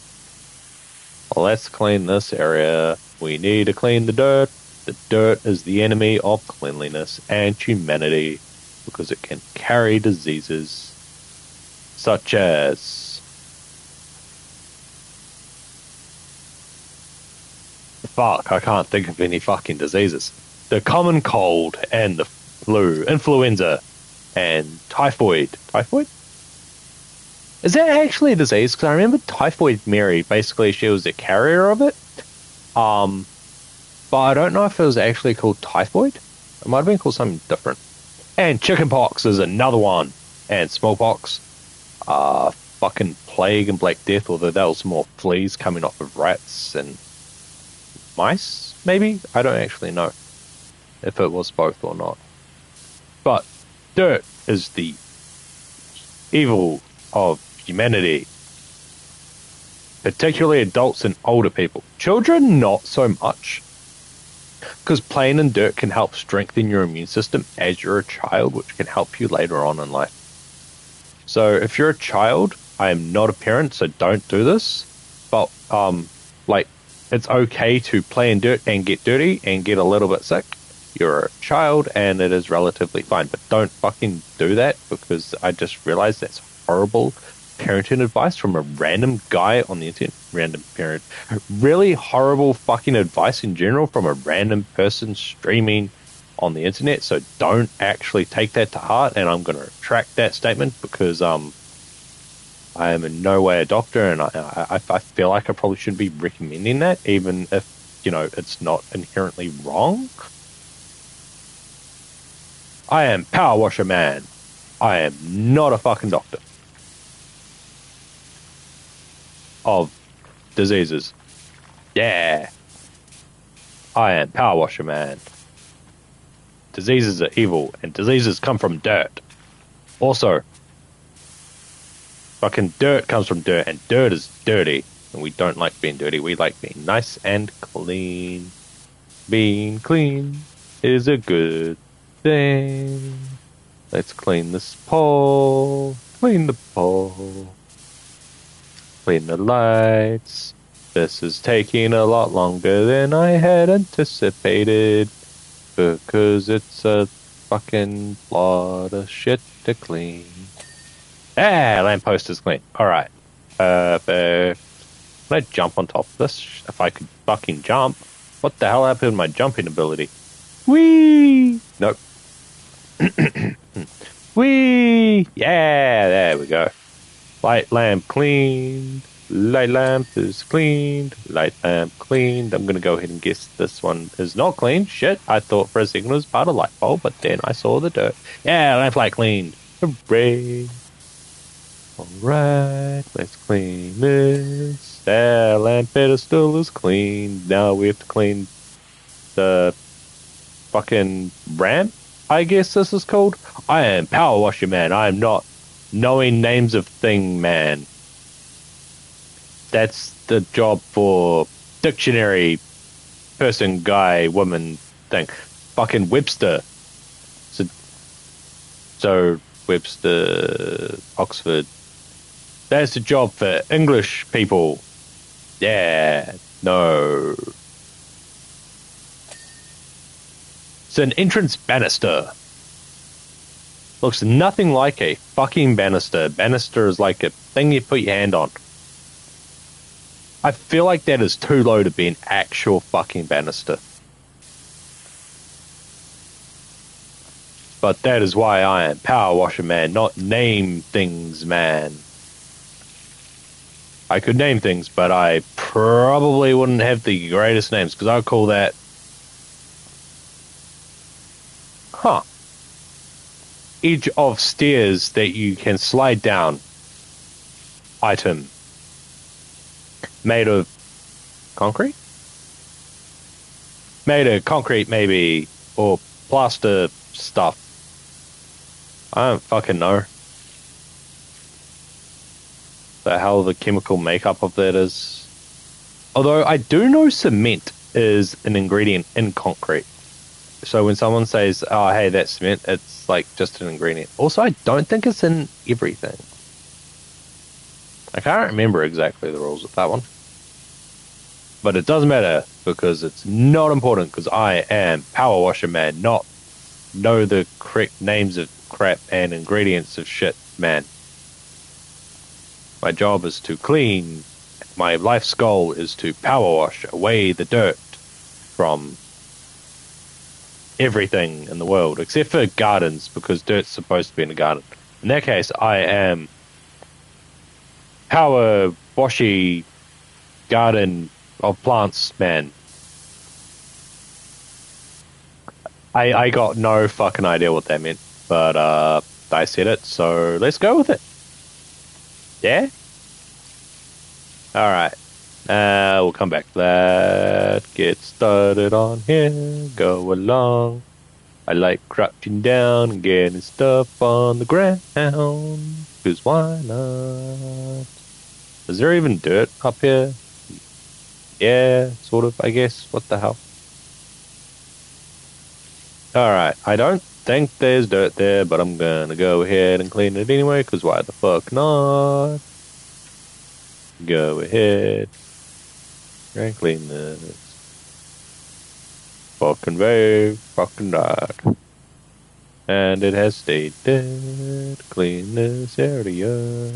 Let's clean this area. We need to clean the dirt. The dirt is the enemy of cleanliness and humanity because it can carry diseases such as fuck, I can't think of any fucking diseases. The common cold and the flu, influenza, and typhoid. Typhoid? Is that actually a disease? Because I remember Typhoid Mary, basically she was the carrier of it. But I don't know if it was actually called typhoid. It might have been called something different. And chickenpox is another one. And smallpox. Fucking plague and Black Death, although that was more fleas coming off of rats and mice, maybe? I don't actually know if it was both or not. But dirt is the evil of humanity, particularly adults and older people. Children, not so much, because playing in dirt can help strengthen your immune system as you're a child, which can help you later on in life. So if you're a child, I am not a parent, so don't do this, but like, it's okay to play in dirt and get dirty and get a little bit sick. You're a child and it is relatively fine, but don't fucking do that, because I just realized that's horrible parenting advice from a random guy on the internet. Random parent. Really horrible fucking advice in general from a random person streaming on the internet. So don't actually take that to heart, and I'm going to retract that statement because I am in no way a doctor, and I feel like I probably shouldn't be recommending that, even if, you know, it's not inherently wrong. I am Power Washer Man. I am not a fucking doctor of diseases. Yeah. I am Power Washer Man. Diseases are evil, and diseases come from dirt. Also, fucking dirt comes from dirt, and dirt is dirty. And we don't like being dirty. We like being nice and clean. Being clean is a good thing. Let's clean this pole. Clean the pole. Clean the lights. This is taking a lot longer than I had anticipated, because it's a fucking lot of shit to clean. Ah, lamppost is clean. Alright. Can I jump on top of this? If I could fucking jump. What the hell happened to my jumping ability? Whee! Nope. Whee! Yeah, there we go. Light lamp cleaned. Light lamp is cleaned. Light lamp cleaned. I'm gonna go ahead and guess this one is not clean. Shit, I thought for a second it was part of light bulb, but then I saw the dirt. Yeah, lamp light cleaned. Hooray. Alright, let's clean this. Yeah, lamp pedestal is clean. Now we have to clean the fucking ramp, I guess this is called. I am Power Washer Man. I am not knowing names of thing man. That's the job for dictionary person, guy, woman thing. Fucking Webster. So Webster, Oxford. That's the job for English people. Yeah, no. It's an entrance banister. Looks nothing like a fucking banister. Banister is like a thing you put your hand on. I feel like that is too low to be an actual fucking banister. But that is why I am Power Washer Man, not name things man. I could name things, but I probably wouldn't have the greatest names, because I would call that... Edge of stairs that you can slide down. Item. Made of concrete? Made of concrete, maybe. Or plaster stuff. I don't fucking know. the hell the chemical makeup of that is. Although I do know cement is an ingredient in concrete. So when someone says, oh, hey, that's cement, it's like just an ingredient. Also, I don't think it's in everything. I can't remember exactly the rules of that one. But it doesn't matter because it's not important because I am Power Washer Man, not know the correct names of crap and ingredients of shit, man. My job is to clean. My life's goal is to power wash away the dirt from everything in the world, except for gardens, because dirt's supposed to be in a garden. In that case, I am power washy garden of plants, man. I got no fucking idea what that meant, but I said it, so let's go with it. Yeah? Alright. We'll come back to that. Get started on here. Go along. I like crouching down and getting stuff on the ground. Cause why not? Is there even dirt up here? Yeah, sort of, I guess. What the hell? Alright, I don't think there's dirt there, but I'm gonna go ahead and clean it anyway, cause why the fuck not? Go ahead and clean this. Fucking very fucking dark. And it has stayed dead. Clean this area.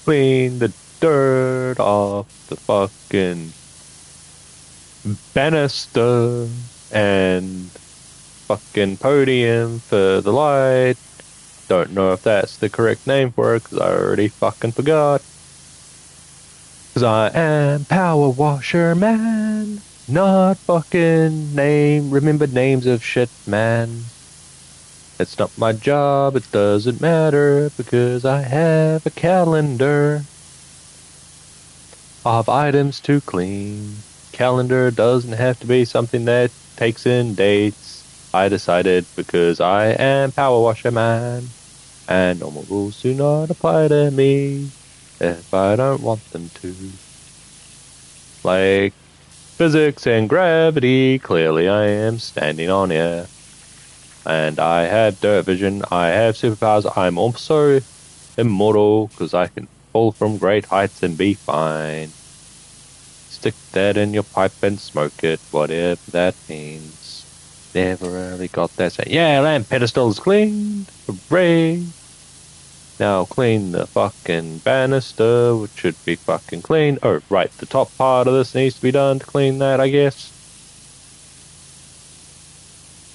Clean the dirt off the fucking banister and fucking podium for the light. Don't know if that's the correct name for it, because I already fucking forgot. Because I am Power Washer Man, not fucking remembered names of shit, man. It's not my job, it doesn't matter, because I have a calendar of items to clean. Calendar doesn't have to be something that takes in dates. I decided because I am Power Washer Man, and normal rules do not apply to me if I don't want them to. Like physics and gravity, clearly I am standing on air. And I have dirt vision, I have superpowers, I'm also immortal because I can fall from great heights and be fine. Stick that in your pipe and smoke it, whatever that means. Never really got that. Yeah, lamp pedestal is cleaned. Hooray. Now clean the fucking banister, which should be fucking clean. Oh, right, the top part of this needs to be done to clean that, I guess.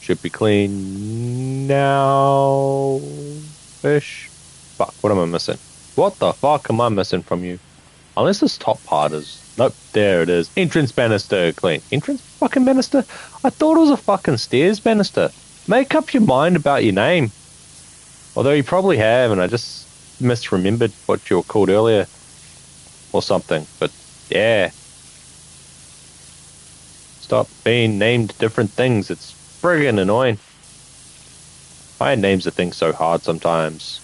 Should be clean now-ish. Fuck, what am I missing? What the fuck am I missing from you? Unless this top part is... Nope, there it is. Entrance banister clean. Entrance fucking banister? I thought it was a fucking stairs banister. Make up your mind about your name. Although you probably have, and I just misremembered what you were called earlier. Or something, but yeah. Stop being named different things. It's friggin' annoying. Why are names of things so hard sometimes?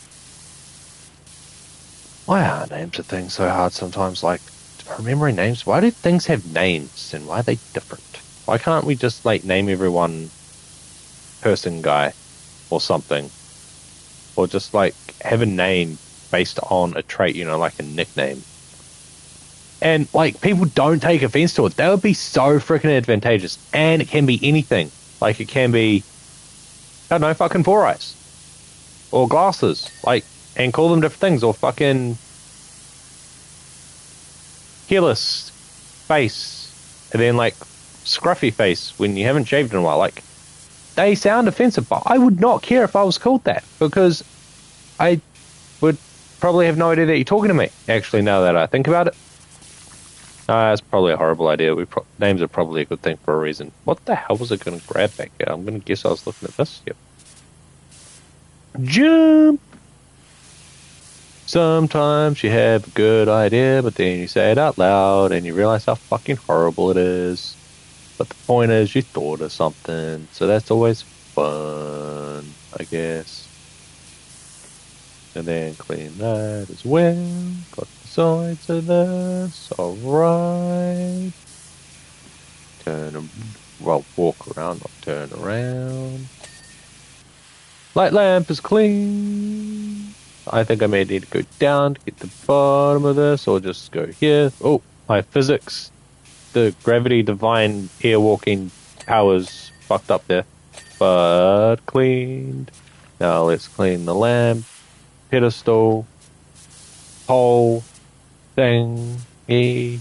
Why are names of things so hard sometimes? Like, remembering names? Why do things have names, and why are they different? Why can't we just, like, name everyone person guy or something? Or just, like, have a name based on a trait, you know, like a nickname. And, like, people don't take offense to it. That would be so freaking advantageous. And it can be anything. Like, it can be, I don't know, fucking four eyes. Or glasses. Like, and call them different things. Or fucking hairless face. And then, like, scruffy face when you haven't shaved in a while. Like, they sound offensive, but I would not care if I was called that. Because I would probably have no idea that you're talking to me. Actually, now that I think about it. That's probably a horrible idea. Names are probably a good thing for a reason. What the hell was it going to grab back here? I'm going to guess I was looking at this. Yep. Jump! Sometimes you have a good idea, but then you say it out loud and you realize how fucking horrible it is. But the point is, you thought of something, so that's always fun, I guess. And then clean that as well. Got the sides of this. Alright. Well, walk around, not turn around. Light lamp is clean. I think I may need to go down to get the bottom of this, or just go here. Oh, my physics, the gravity divine air walking powers fucked up there. But cleaned. Now let's clean the lamp, pedestal, pole, thing, clean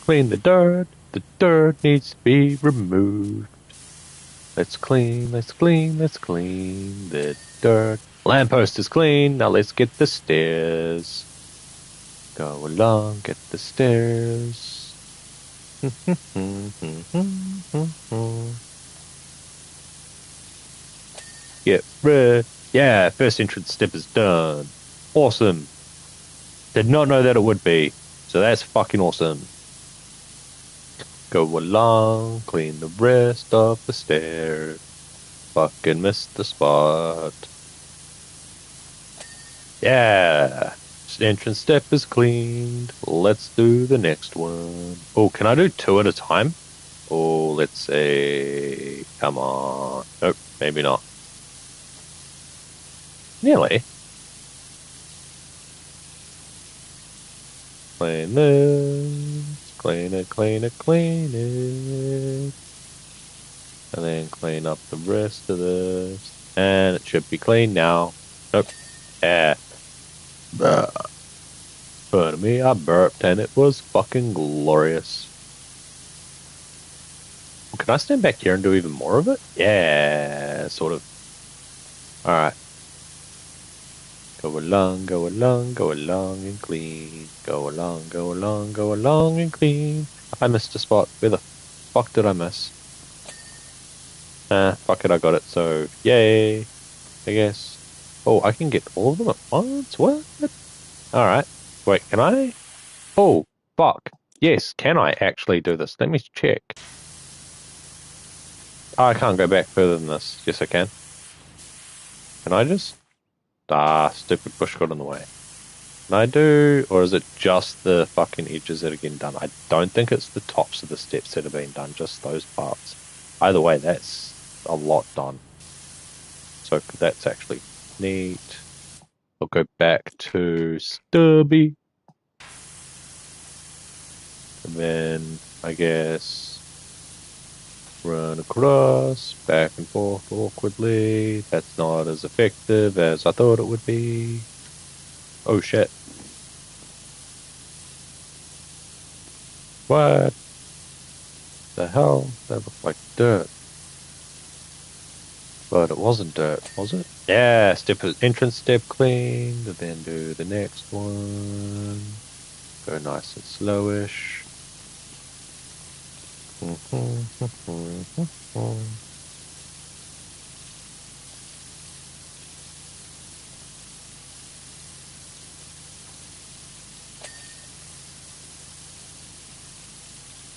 the dirt. The dirt needs to be removed. Let's clean the dirt. Lamppost is clean. Now let's get the stairs. Go along, get the stairs. Get rid. Yeah, first entrance step is done. Awesome. Did not know that it would be. So that's fucking awesome. Go along, clean the rest of the stairs. Fucking missed the spot. Yeah. Entrance step is cleaned. Let's do the next one. Oh, can I do 2 at a time? Oh, let's say, come on. Nope, maybe not. Nearly. Clean this. Clean it, clean it, clean it. And then clean up the rest of this. And it should be clean now. Nope. Yeah. Pardon me, I burped and it was fucking glorious. Can I stand back here and do even more of it? Yeah, sort of. Alright. Go along, go along, go along and clean. Go along, go along, go along and clean. I missed a spot. Where the fuck did I miss? Fuck it, I got it. So, yay. I guess. Oh, I can get all of them at once? What? Alright. Wait, can I? Oh, fuck. Yes, can I actually do this? Let me check. Oh, I can't go back further than this. Yes, I can. Can I just? Stupid bush got in the way. Can I do, or is it just the fucking edges that are getting done? I don't think it's the tops of the steps that are being done, just those parts. Either way, that's a lot done. So that's actually neat. I'll go back to Stubby. And then, I guess, run across, back and forth awkwardly. That's not as effective as I thought it would be. Oh shit. What the hell? That looked like dirt. But it wasn't dirt, was it? Yeah, entrance step cleaned, and then do the next one. Go nice and slowish.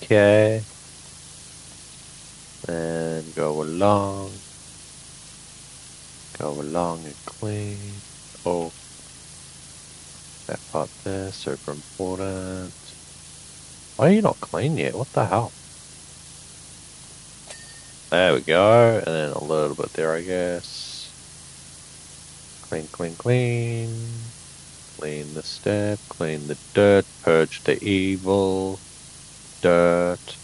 Okay. And go along. Go along and clean. Oh. That part there, super important. Why are you not clean yet? What the hell? There we go. And then a little bit there, I guess. Clean, clean, clean. Clean the step. Clean the dirt. Purge the evil. Dirt.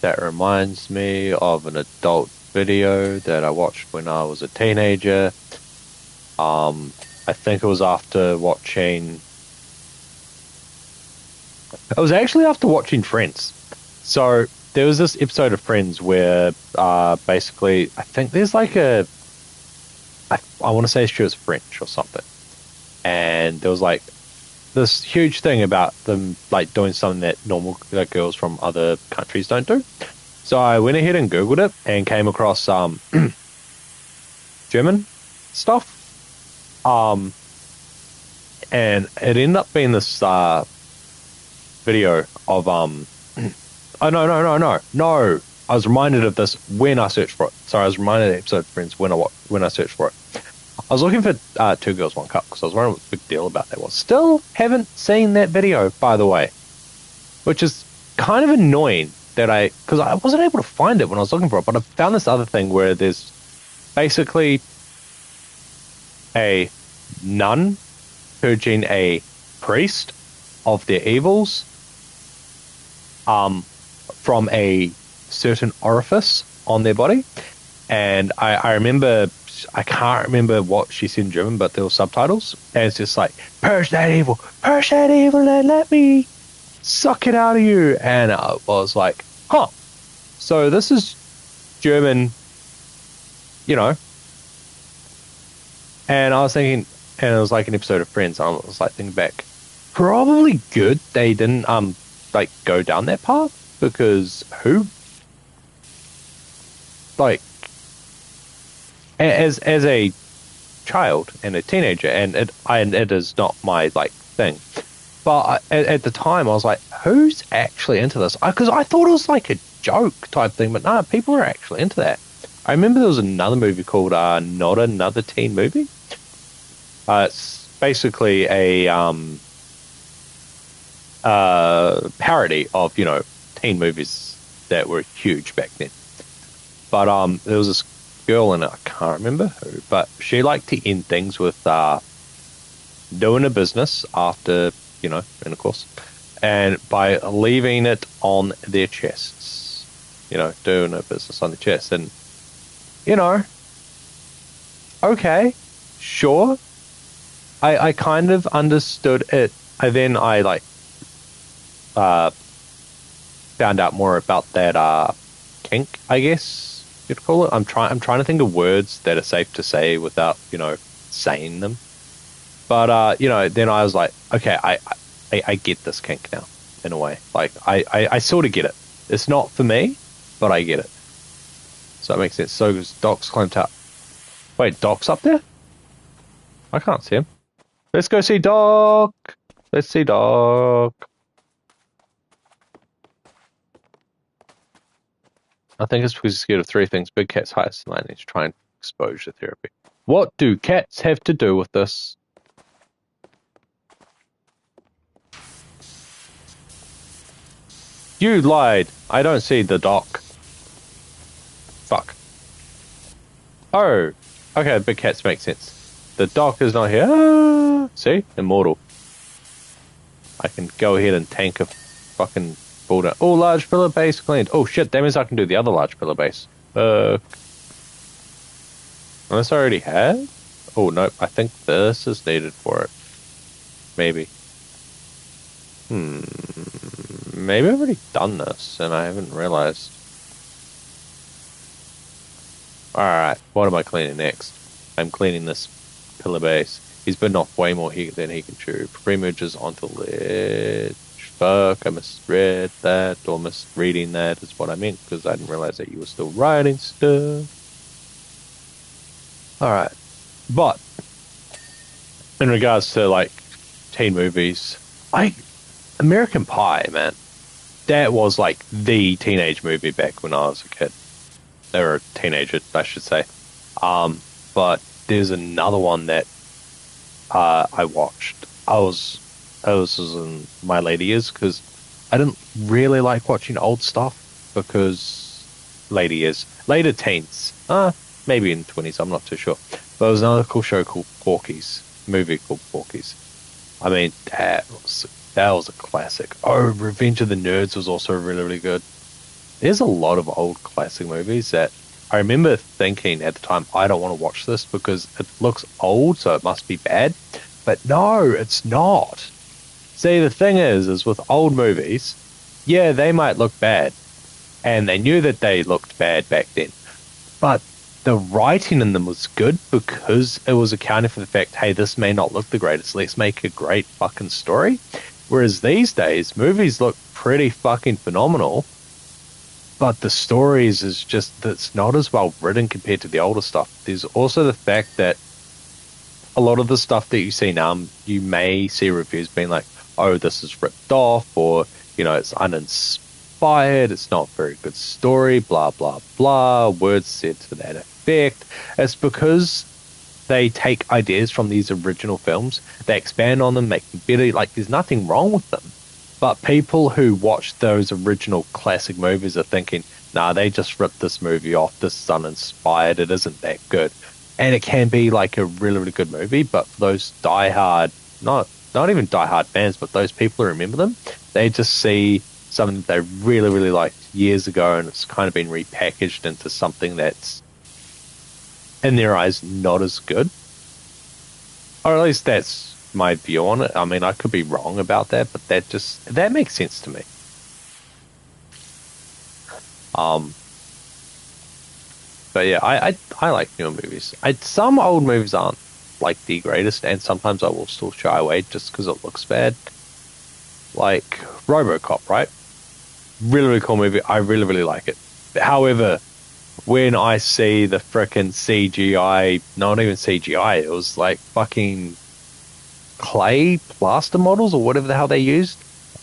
That reminds me of an adult video that I watched when I was a teenager. I think it was after watching... It was actually after watching Friends. So there was this episode of Friends where basically, I think there's like I want to say she was French or something. And there was like this huge thing about them like doing something that normal girls from other countries don't do. So I went ahead and Googled it and came across German stuff. And it ended up being this video of oh no. I was reminded of this when I searched for it. Sorry, I was reminded of the episode of Friends when I searched for it. I was looking for Two Girls, One Cup because I was wondering what the big deal about that was. Still haven't seen that video, by the way, which is kind of annoying because I wasn't able to find it when I was looking for it, but I found this other thing where there's basically a nun purging a priest of their evils from a certain orifice on their body. And I remember, I can't remember what she said in German, but there were subtitles, and it's just like, purge that evil, and let me suck it out of you. And I was like, huh, so this is German, and I was thinking, and it was like an episode of Friends, and I was like thinking back, probably good they didn't go down that path, because as a child and a teenager, and it is not my thing, but at the time I was like, who's actually into this? Because I thought it was like a joke type thing, but no, people are actually into that. I remember there was another movie called Not Another Teen Movie. It's basically a parody of teen movies that were huge back then. But there was this girl in it, I can't remember who, but she liked to end things with doing a business after intercourse, and by leaving it on their chests, doing a business on the chest. And okay, sure, I kind of understood it. And then I found out more about that kink, I guess you'd call it. I'm trying to think of words that are safe to say without saying them. But then I was like, okay, I get this kink now, in a way. I sort of get it. It's not for me, but I get it. So that makes sense. So Doc's climbed up. Wait, Doc's up there? I can't see him. Let's go see Doc. Let's see Doc. I think it's because he's scared of three things: big cats, heights, and lightning. To try and exposure therapy. What do cats have to do with this? You lied. I don't see the Doc. Fuck. Oh. Okay, big cats make sense. The Doc is not here. Ah, see? Immortal. I can go ahead and tank a fucking bulldozer. Oh, large pillar base cleaned. Oh shit, that means I can do the other large pillar base. Unless I already have? Oh, nope. I think this is needed for it. Maybe. Maybe I've already done this and I haven't realized. Alright, what am I cleaning next? I'm cleaning this pillar base. He's bitten off way more than he can chew. Pre-merges onto ledge. Fuck, I misread that, or misreading that is what I meant, because I didn't realize that you were still writing stuff. Alright. But, in regards to, teen movies, American Pie, man. That was, the teenage movie back when I was a kid. Or a teenager, I should say. But there's another one that I watched. I was in my later years, because I didn't really like watching old stuff, because later teens, maybe in 20s, I'm not too sure. But there was another cool show called movie called Porky's. I mean, that was a classic. Oh, Revenge of the Nerds was also really, really good. There's a lot of old classic movies that I remember thinking at the time, I don't want to watch this because it looks old, so it must be bad. But no, it's not. See, the thing is with old movies, yeah, they might look bad. And they knew that they looked bad back then. But the writing in them was good because it was accounting for the fact, hey, this may not look the greatest, let's make a great fucking story. Whereas these days, movies look pretty fucking phenomenal, but the stories is just, that's not as well written compared to the older stuff. There's also the fact that a lot of the stuff that you see now, you may see reviews being like, oh, this is ripped off, or, it's uninspired, it's not a very good story, blah, blah, blah, words said to that effect. It's because they take ideas from these original films, they expand on them, make them better. Like, there's nothing wrong with them. But people who watch those original classic movies are thinking, nah, they just ripped this movie off. This is uninspired. It isn't that good. And it can be like a really, really good movie, but for those diehard, not even diehard fans, but those people who remember them, they just see something that they really, really liked years ago, and it's kind of been repackaged into something that's, in their eyes, not as good. Or at least that's my view on it. I mean, I could be wrong about that, but that makes sense to me. But yeah, I like newer movies. Some old movies aren't like the greatest, and sometimes I will still shy away just because it looks bad. Like RoboCop, right? Really, really cool movie. I really, really like it. However, when I see the frickin' CGI, not even CGI, it was like fucking clay plaster models or whatever the hell they used.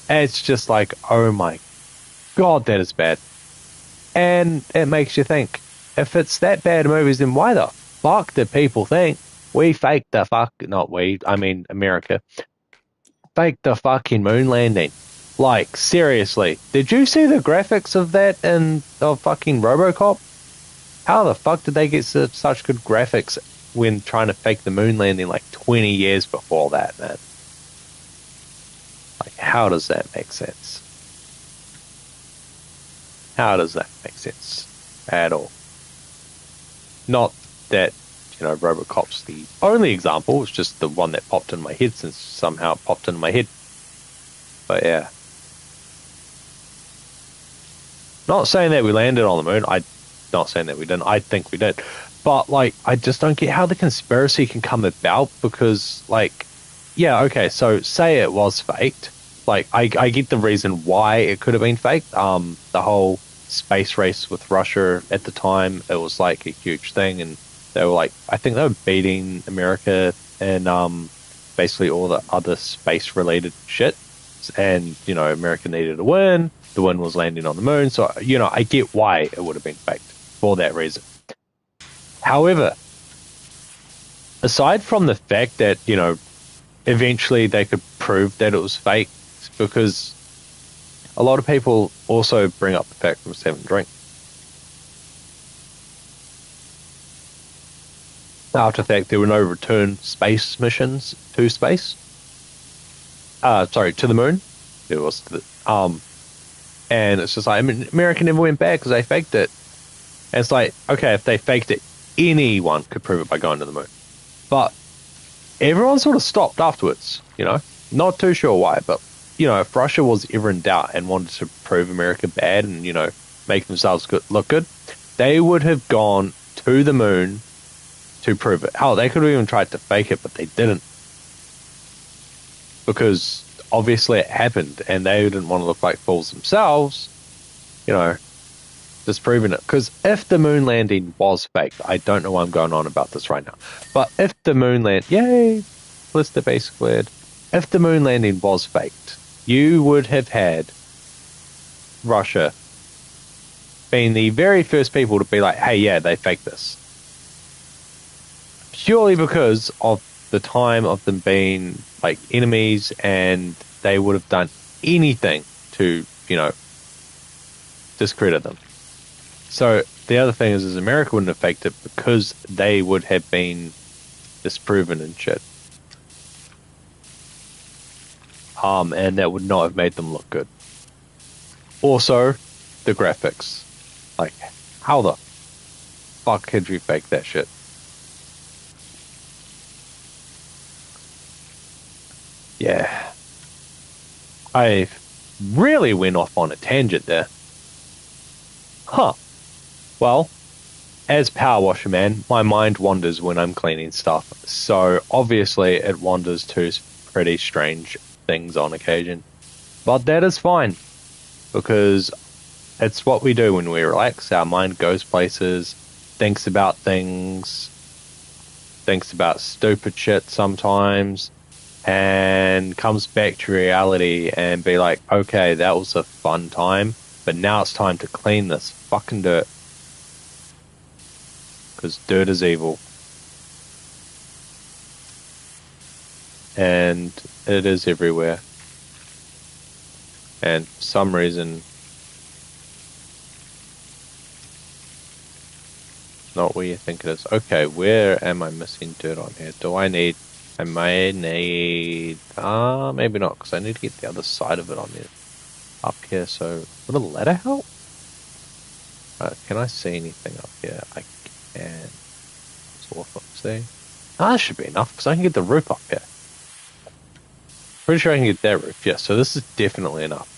And it's just like, oh my god, that is bad. And it makes you think, if it's that bad movies, then why the fuck do people think we faked the fuck, not we, I mean America, faked the fucking moon landing? Like, seriously, did you see the graphics of that in the fucking RoboCop? How the fuck did they get such good graphics when trying to fake the moon landing like 20 years before that, man? Like, how does that make sense? How does that make sense at all? Not that, RoboCop's the only example. It's just the one that popped in my head since somehow it popped in my head. But yeah. Not saying that we landed on the moon. Not saying that we didn't. I think we did. But, like, I just don't get how the conspiracy can come about because, like, yeah, okay, so say it was faked. Like, I get the reason why it could have been faked. The whole space race with Russia at the time, it was, like, a huge thing, and they were, like, I think they were beating America and basically all the other space-related shit. And, America needed a win. The win was landing on the moon. So, I get why it would have been faked for that reason. However, aside from the fact that, eventually they could prove that it was fake, because a lot of people also bring up the fact from Seven Drink. After the fact, there were no return space missions to space. To the moon. It was and it's just like, America never went back because they faked it. And it's like, okay, if they faked it, anyone could prove it by going to the moon. But everyone sort of stopped afterwards, Not too sure why, but, if Russia was ever in doubt and wanted to prove America bad and, make themselves look good, they would have gone to the moon to prove it. Hell, they could have even tried to fake it, but they didn't. Because obviously it happened and they didn't want to look like fools themselves, disproving it. Because if the moon landing was faked, I don't know why I'm going on about this right now, but if the moon yay, list the basic word. If the moon landing was faked, you would have had Russia being the very first people to be like, hey, yeah, they faked this. Purely because of the time of them being like enemies, and they would have done anything to, discredit them. So the other thing is America wouldn't have faked it because they would have been disproven and shit. And that would not have made them look good. Also, the graphics. Like, how the fuck could you fake that shit? Yeah. I really went off on a tangent there. Huh. Well, as Power Washer Man, my mind wanders when I'm cleaning stuff. So obviously it wanders to pretty strange things on occasion. But that is fine. Because it's what we do when we relax. Our mind goes places, thinks about things, thinks about stupid shit sometimes. and comes back to reality and be like, okay, that was a fun time, but now it's time to clean this fucking dirt. Because dirt is evil. And it is everywhere. And for some reason, not where you think it is. Okay, where am I missing dirt on here? I may need, maybe not, because I need to get the other side of it on there. Up here, so would a ladder help? Can I see anything up here? I can. Sort of see. That should be enough, because I can get the roof up here. Pretty sure I can get that roof, yeah, so this is definitely enough.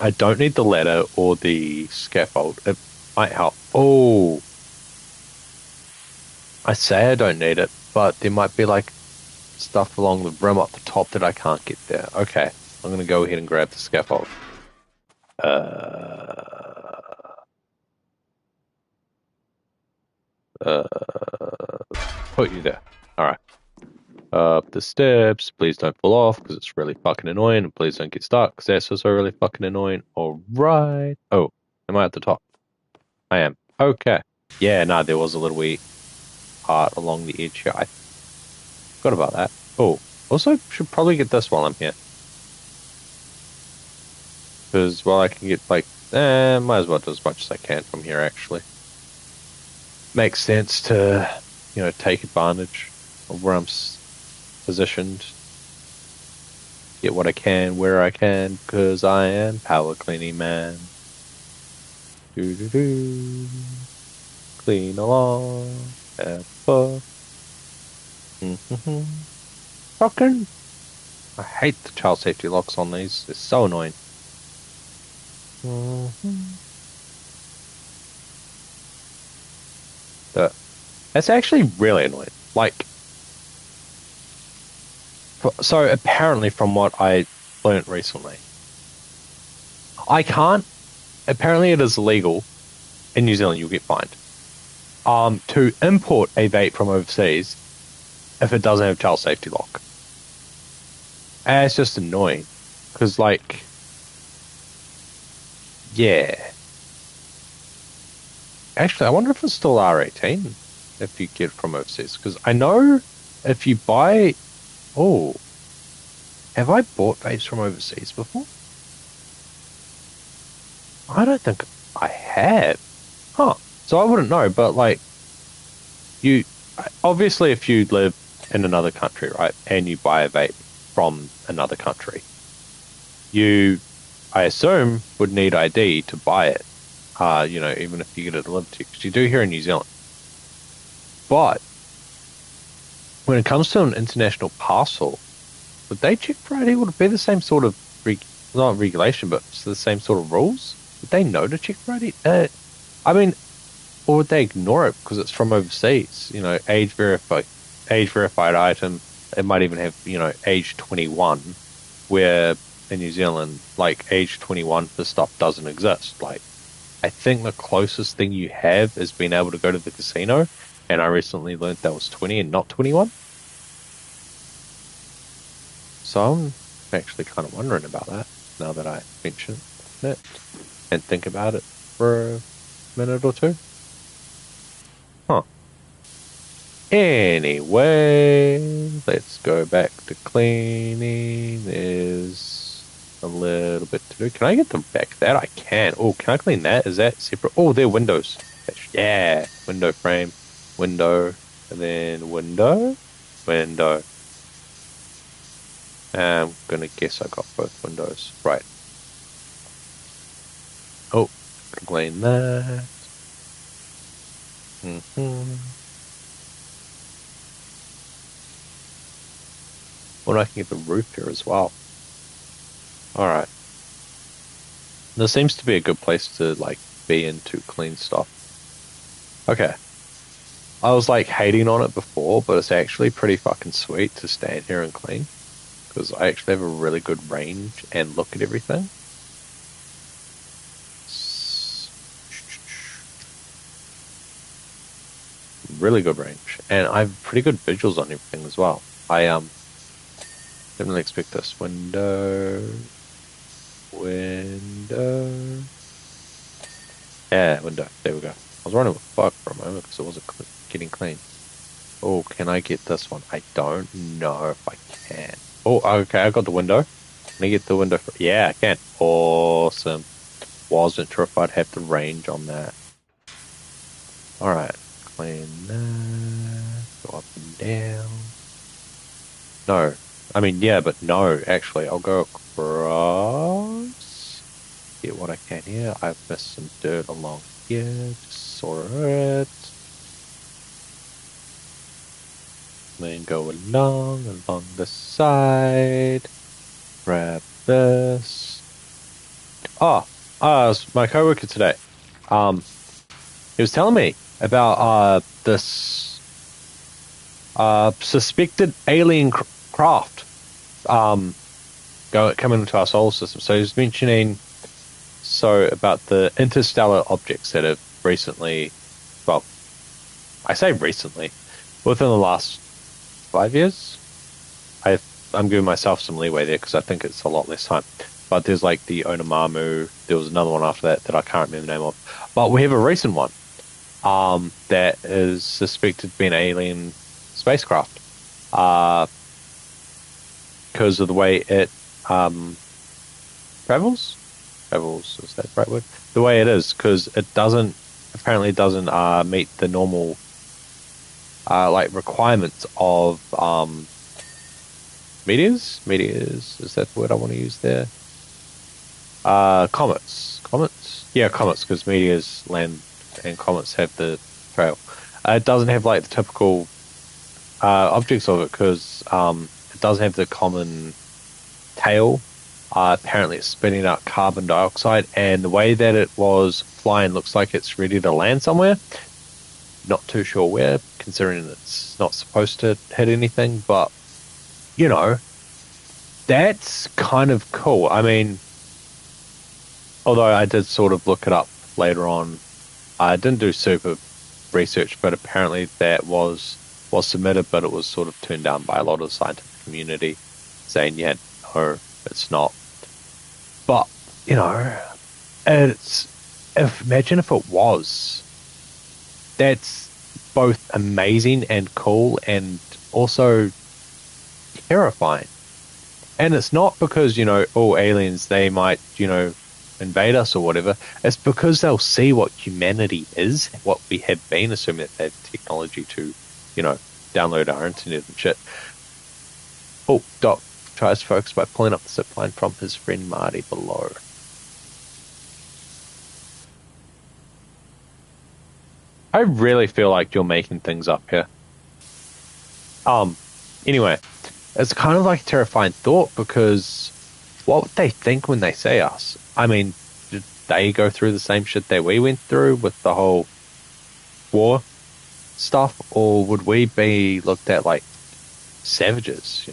I don't need the ladder or the scaffold. It might help. Oh, I say I don't need it, but there might be like stuff along the rim up the top that I can't get there. Okay, I'm gonna go ahead and grab the scaffold. Put you there. All right. Up the steps. Please don't fall off because it's really fucking annoying. And please don't get stuck because that's also really fucking annoying. All right. Oh, am I at the top? I am. Okay. Yeah, no, there was a little wee part along the edge here. I forgot about that. Oh, also should probably get this while I'm here. Because, well, I can get, like, might as well do as much as I can from here, actually. Makes sense to, you know, take advantage of where I'm positioned. Get what I can, where I can, because I am power cleaning man. Do-do-do. Clean along. Have fun. Fucking. I hate the child safety locks on these. It's so annoying. That's actually really annoying. Like, so apparently from what I learned recently, I can't, apparently it is illegal in New Zealand, you'll get fined, to import a vape from overseas if it doesn't have child safety lock. And it's just annoying because, like, yeah. Actually, I wonder if it's still R18 if you get it from overseas. Because I know if you buy, oh, have I bought vapes from overseas before? I don't think I have. Huh. So I wouldn't know, but like, you, obviously if you live in another country, right, and you buy a vape from another country, you, I assume, would need ID to buy it. You know, even if you get it delivered to you, because you do here in New Zealand. But when it comes to an international parcel, would they check for ID? Would it be the same sort of, not regulation, but it's the same sort of rules? Would they know to check for ID? I mean, or would they ignore it because it's from overseas? You know, age verified item. It might even have, you know, age 21, where in New Zealand, like, age 21 for stuff doesn't exist. Like, I think the closest thing you have is being able to go to the casino, and I recently learned that was 20 and not 21. So I'm actually kind of wondering about that now that I mention it and think about it for a minute or two. Huh. Anyway, let's go back to cleaning. There's a little bit to do. Can I get them back? That I can. Oh, can I clean that? Is that separate? Oh, they're windows. Yeah. Window frame, window, and then window, window. I'm gonna guess I got both windows. Right. Oh, clean that. Well, I can get the roof here as well. Alright. This seems to be a good place to, like, be in to clean stuff. Okay. I was, like, hating on it before, but it's actually pretty fucking sweet to stand here and clean. Because I actually have a really good range and look at everything. Really good range. And I have pretty good visuals on everything as well. Didn't really expect this. Window. Window. Yeah, window. There we go. I was wondering what the fuck for a moment because it wasn't getting clean. Oh, can I get this one? I don't know if I can. Oh, okay, I got the window. Can I get the window? Yeah, I can. Awesome. Wasn't sure if I'd have the range on that. All right, clean that. Go up and down. No, I mean, yeah, but no, actually, I'll go across. Get what I can here. I've missed some dirt along here. Just saw it. Then go along the side. Grab this. Oh, it's my coworker today. He was telling me about this suspected alien craft coming into our solar system. So he was mentioning about the interstellar objects that have recently, well, I say recently, within the last 5 years. I'm giving myself some leeway there because I think it's a lot less time. But there's like the Onamamu. There was another one after that I can't remember the name of. But we have a recent one that is suspected to be an alien spacecraft because of the way it travels. Travels, is that the right word? The way it is, because it apparently doesn't meet the normal like requirements of meteors. Meteors, is that the word I want to use there? Comets. Yeah, comets, because meteors land and comets have the trail. It doesn't have like the typical objects of it because it doesn't have the common tail. Apparently it's spitting out carbon dioxide, and the way that it was flying looks like it's ready to land somewhere. Not too sure where, considering it's not supposed to hit anything, but you know, that's kind of cool. I mean, although I did sort of look it up later on, I didn't do super research, but apparently that was submitted, but it was sort of turned down by a lot of the scientific community, saying, yeah, no, it's not. But, you know, imagine if it was. That's both amazing and cool and also terrifying. And it's not because, all aliens, they might, invade us or whatever. It's because they'll see what humanity is, what we have been, assuming that they have technology to, download our internet and shit. Oh, Doc tries to focus by pulling up the zip line from his friend Marty below. I really feel like you're making things up here. Anyway, it's kind of like a terrifying thought because what would they think when they say us? I mean, did they go through the same shit that we went through with the whole war stuff, or would we be looked at like savages,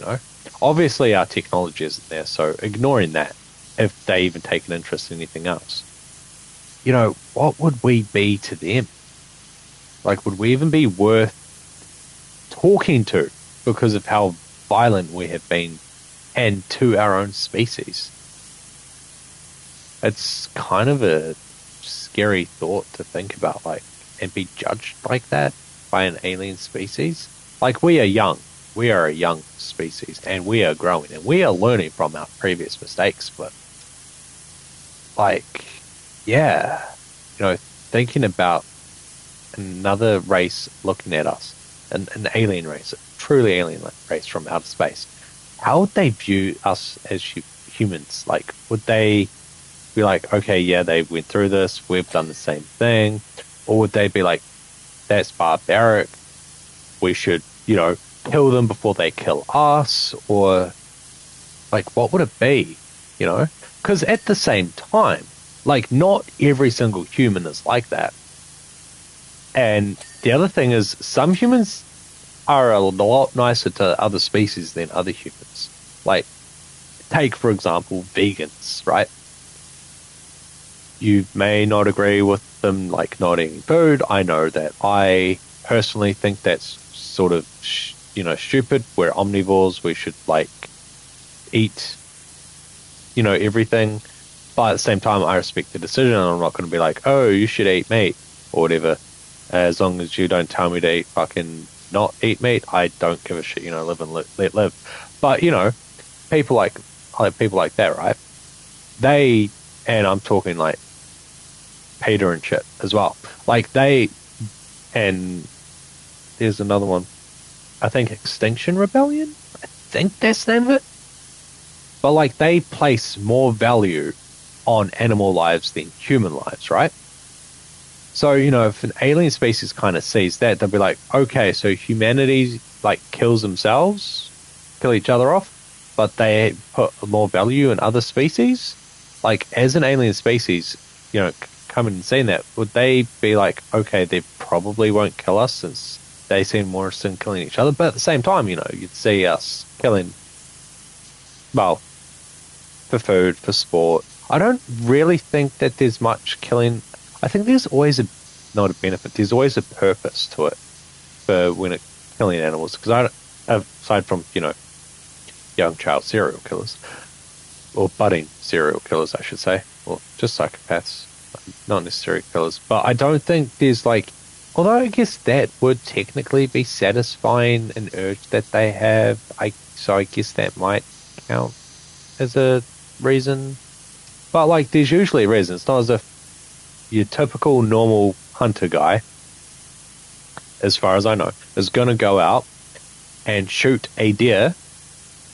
Obviously our technology isn't there, so ignoring that, if they even take an interest in anything else, what would we be to them? Like, would we even be worth talking to because of how violent we have been and to our own species? It's kind of a scary thought to think about, like, and be judged like that by an alien species. Like, we are young. We are a young species, and we are growing, and we are learning from our previous mistakes, but, like, yeah, thinking about another race looking at us, an alien race, a truly alien race from outer space, how would they view us as humans? Like, would they be like, okay, yeah, they went through this, we've done the same thing? Or would they be like, that's barbaric, we should, kill them before they kill us? Or, like, what would it be? Because at the same time, like, not every single human is like that. And the other thing is, some humans are a lot nicer to other species than other humans. Like, take, for example, vegans, right? You may not agree with them, like, not eating food. I know that I personally think that's sort of, stupid. We're omnivores. We should, like, eat, everything. But at the same time, I respect the decision, and I'm not going to be like, oh, you should eat meat or whatever. As long as you don't tell me to not eat meat, I don't give a shit. Live and let live. But people people like that, right? They, and I'm talking like Peter and shit as well. Like and there's another one. I think Extinction Rebellion. I think that's the name of it. But like they place more value on animal lives than human lives, right? So, if an alien species kind of sees that, they'll be like, okay, so humanity like kills themselves, kill each other off, but they put more value in other species. Like, as an alien species, coming and seeing that, would they be like, okay, they probably won't kill us since they seem more interested in killing each other? But at the same time, you'd see us killing, well, for food, for sport. I don't really think that there's much killing. I think there's always not a benefit. There's always a purpose to it for when it killing animals. Because aside from young child serial killers or budding serial killers, I should say, or just psychopaths, not necessarily killers. But I don't think there's like. Although I guess that would technically be satisfying an urge that they have. So I guess that might count as a reason. But like, there's usually a reason. It's not as if your typical normal hunter guy, as far as I know, is going to go out and shoot a deer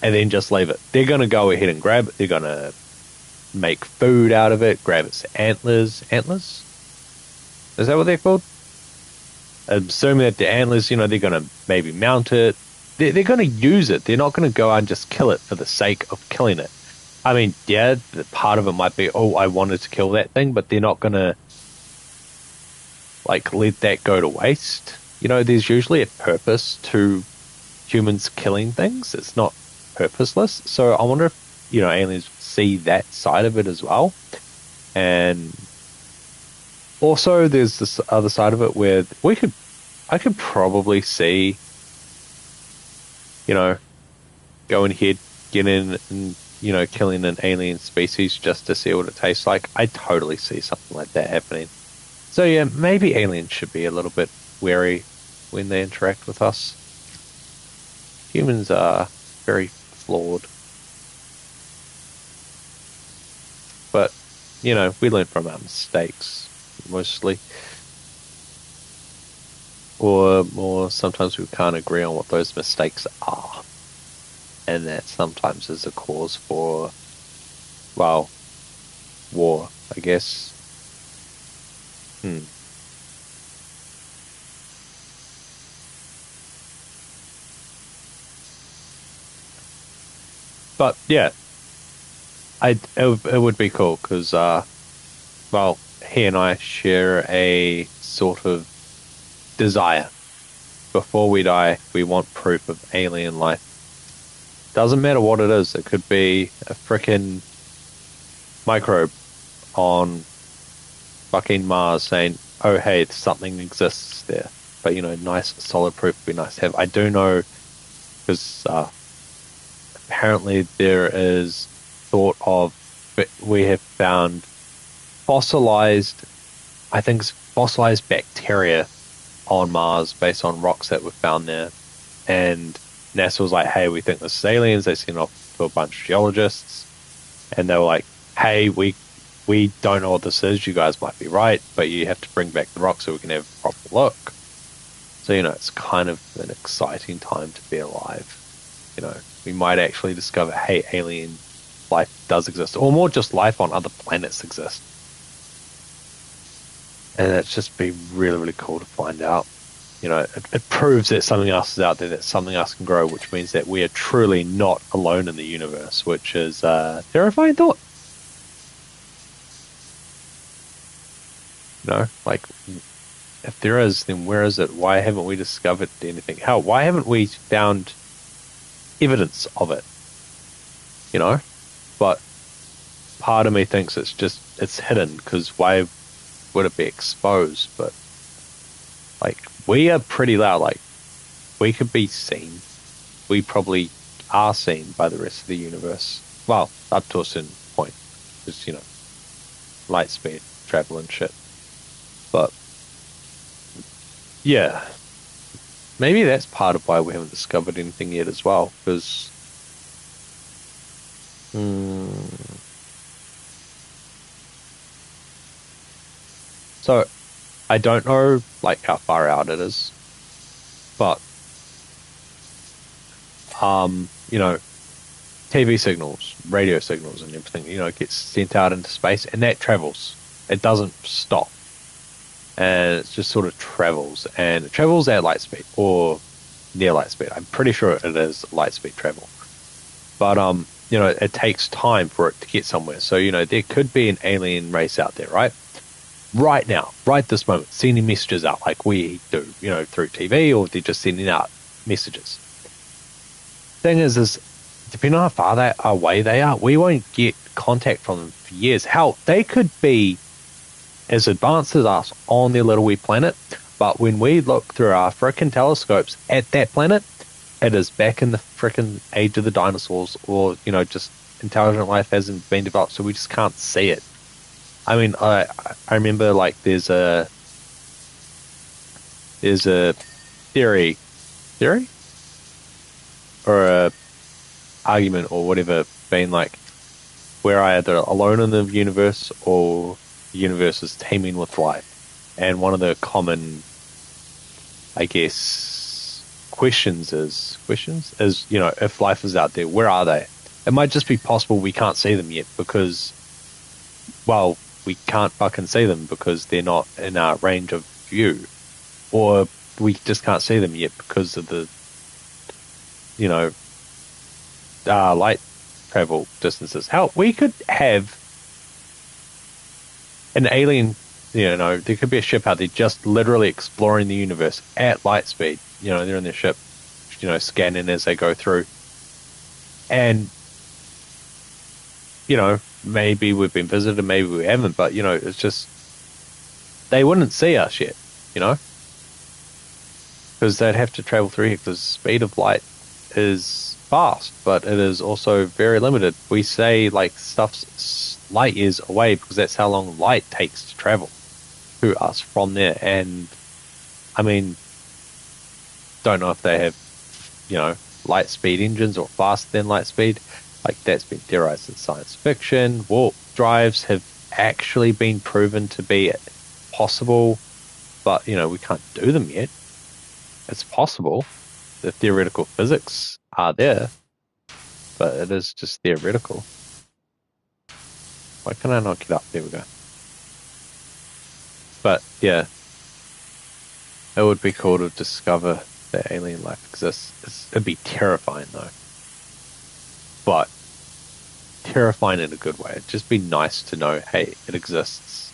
and then just leave it. They're going to go ahead and grab it. They're going to make food out of it, grab its antlers. Antlers? Is that what they're called? Assuming that the antlers, they're going to maybe mount it. They're going to use it. They're not going to go out and just kill it for the sake of killing it. I mean, yeah, part of it might be, oh, I wanted to kill that thing, but they're not going to, like, let that go to waste. There's usually a purpose to humans killing things. It's not purposeless. So I wonder if, aliens see that side of it as well. And also there's this other side of it where I could probably see, going ahead, get in and, killing an alien species just to see what it tastes like. I totally see something like that happening. So yeah, maybe aliens should be a little bit wary when they interact with us. Humans are very flawed. But, we learn from our mistakes, mostly. Or sometimes we can't agree on what those mistakes are. And that sometimes is a cause for, well, war, I guess. But yeah, it would be cool because, well, he and I share a sort of desire. Before we die, we want proof of alien life. Doesn't matter what it is. It could be a frickin' microbe on fucking Mars saying, oh, hey, something exists there. But, nice, solid proof would be nice to have. I do know, because apparently there is thought of, we have found fossilized bacteria on Mars based on rocks that were found there. And NASA was like, hey, we think this is aliens. They sent off to a bunch of geologists. And they were like, hey, we don't know what this is. You guys might be right, but you have to bring back the rock so we can have a proper look. So, it's kind of an exciting time to be alive. We might actually discover, hey, alien life does exist. Or more just life on other planets exists. And it's just be really, really cool to find out. It proves that something else is out there, that something else can grow, which means that we are truly not alone in the universe, which is a terrifying thought. Like, if there is, then where is it? Why haven't we discovered anything? Why haven't we found evidence of it? But part of me thinks it's hidden, because why would it be exposed? But like, we are pretty loud. Like, we could be seen. We probably are seen by the rest of the universe. Well, up to a certain point. Because, you know, light speed, travel and shit. But, yeah. Maybe that's part of why we haven't discovered anything yet as well. Because, so, I don't know, like, how far out it is. But, you know, TV signals, radio signals and everything, you know, it gets sent out into space and that travels. It doesn't stop. And it just sort of travels. And it travels at light speed or near light speed. I'm pretty sure it is light speed travel. But, you know, it takes time for it to get somewhere. So, you know, there could be an alien race out there, right? Right now, right this moment, sending messages out like we do, you know, through TV, or they're just sending out messages. Thing is depending on how far away they are, we won't get contact from them for years. Hell, they could be as advanced as us on their little wee planet, but when we look through our frickin' telescopes at that planet, it is back in the frickin' age of the dinosaurs, or, you know, just intelligent life hasn't been developed, so we just can't see it. I mean, I remember, like, there's a theory or a argument or whatever, being like, we're either alone in the universe or the universe is teeming with life. And one of the common, I guess, questions is, you know, if life is out there, where are they? It might just be possible we can't see them yet because, well, we can't fucking see them because they're not in our range of view. Or we just can't see them yet because of the, you know, light travel distances. Hell, we could have an alien, you know, there could be a ship out there just literally exploring the universe at light speed. You know, they're in their ship, you know, scanning as they go through. And, you know, maybe we've been visited, maybe we haven't, but, you know, it's just, they wouldn't see us yet, you know? Because they'd have to travel through here because the speed of light is fast, but it is also very limited. We say, like, stuff's light years away because that's how long light takes to travel to us from there. And, I mean, don't know if they have, you know, light speed engines or faster than light speed. Like, that's been theorized in science fiction. Warp drives have actually been proven to be possible, but, you know, we can't do them yet. It's possible. The theoretical physics are there, but it is just theoretical. Why can I not get up? There we go. But, yeah, it would be cool to discover that alien life exists. It'd be terrifying, though. But terrifying in a good way. It'd just be nice to know, hey, it exists.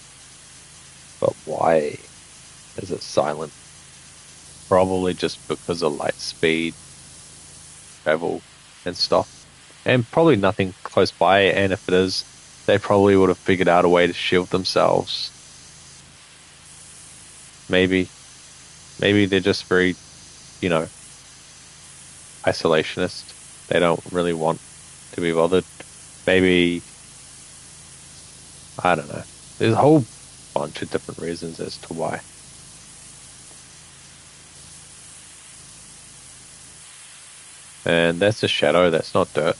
But why is it silent? Probably just because of light speed, travel, and stuff. And probably nothing close by, and if it is, they probably would have figured out a way to shield themselves. Maybe they're just very, you know, isolationist. They don't really want to be bothered. Maybe, I don't know. There's a whole bunch of different reasons as to why. And that's a shadow, that's not dirt.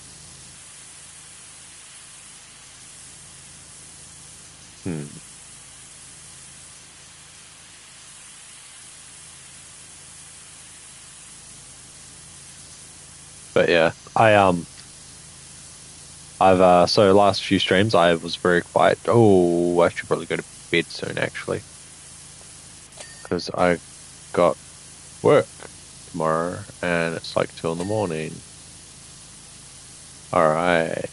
But yeah, I've so last few streams I was very quiet. Oh, I should probably go to bed soon actually, because I got work tomorrow and it's like 2 in the morning. All right,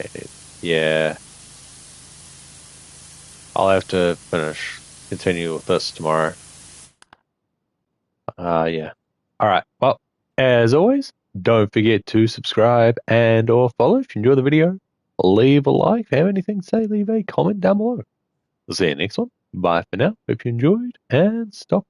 yeah, I'll have to continue with this tomorrow. Yeah. All right. Well, as always, don't forget to subscribe and or follow if you enjoy the video. Leave a like. If you have anything to say, leave a comment down below. We'll see you next one. Bye for now. Hope you enjoyed and stop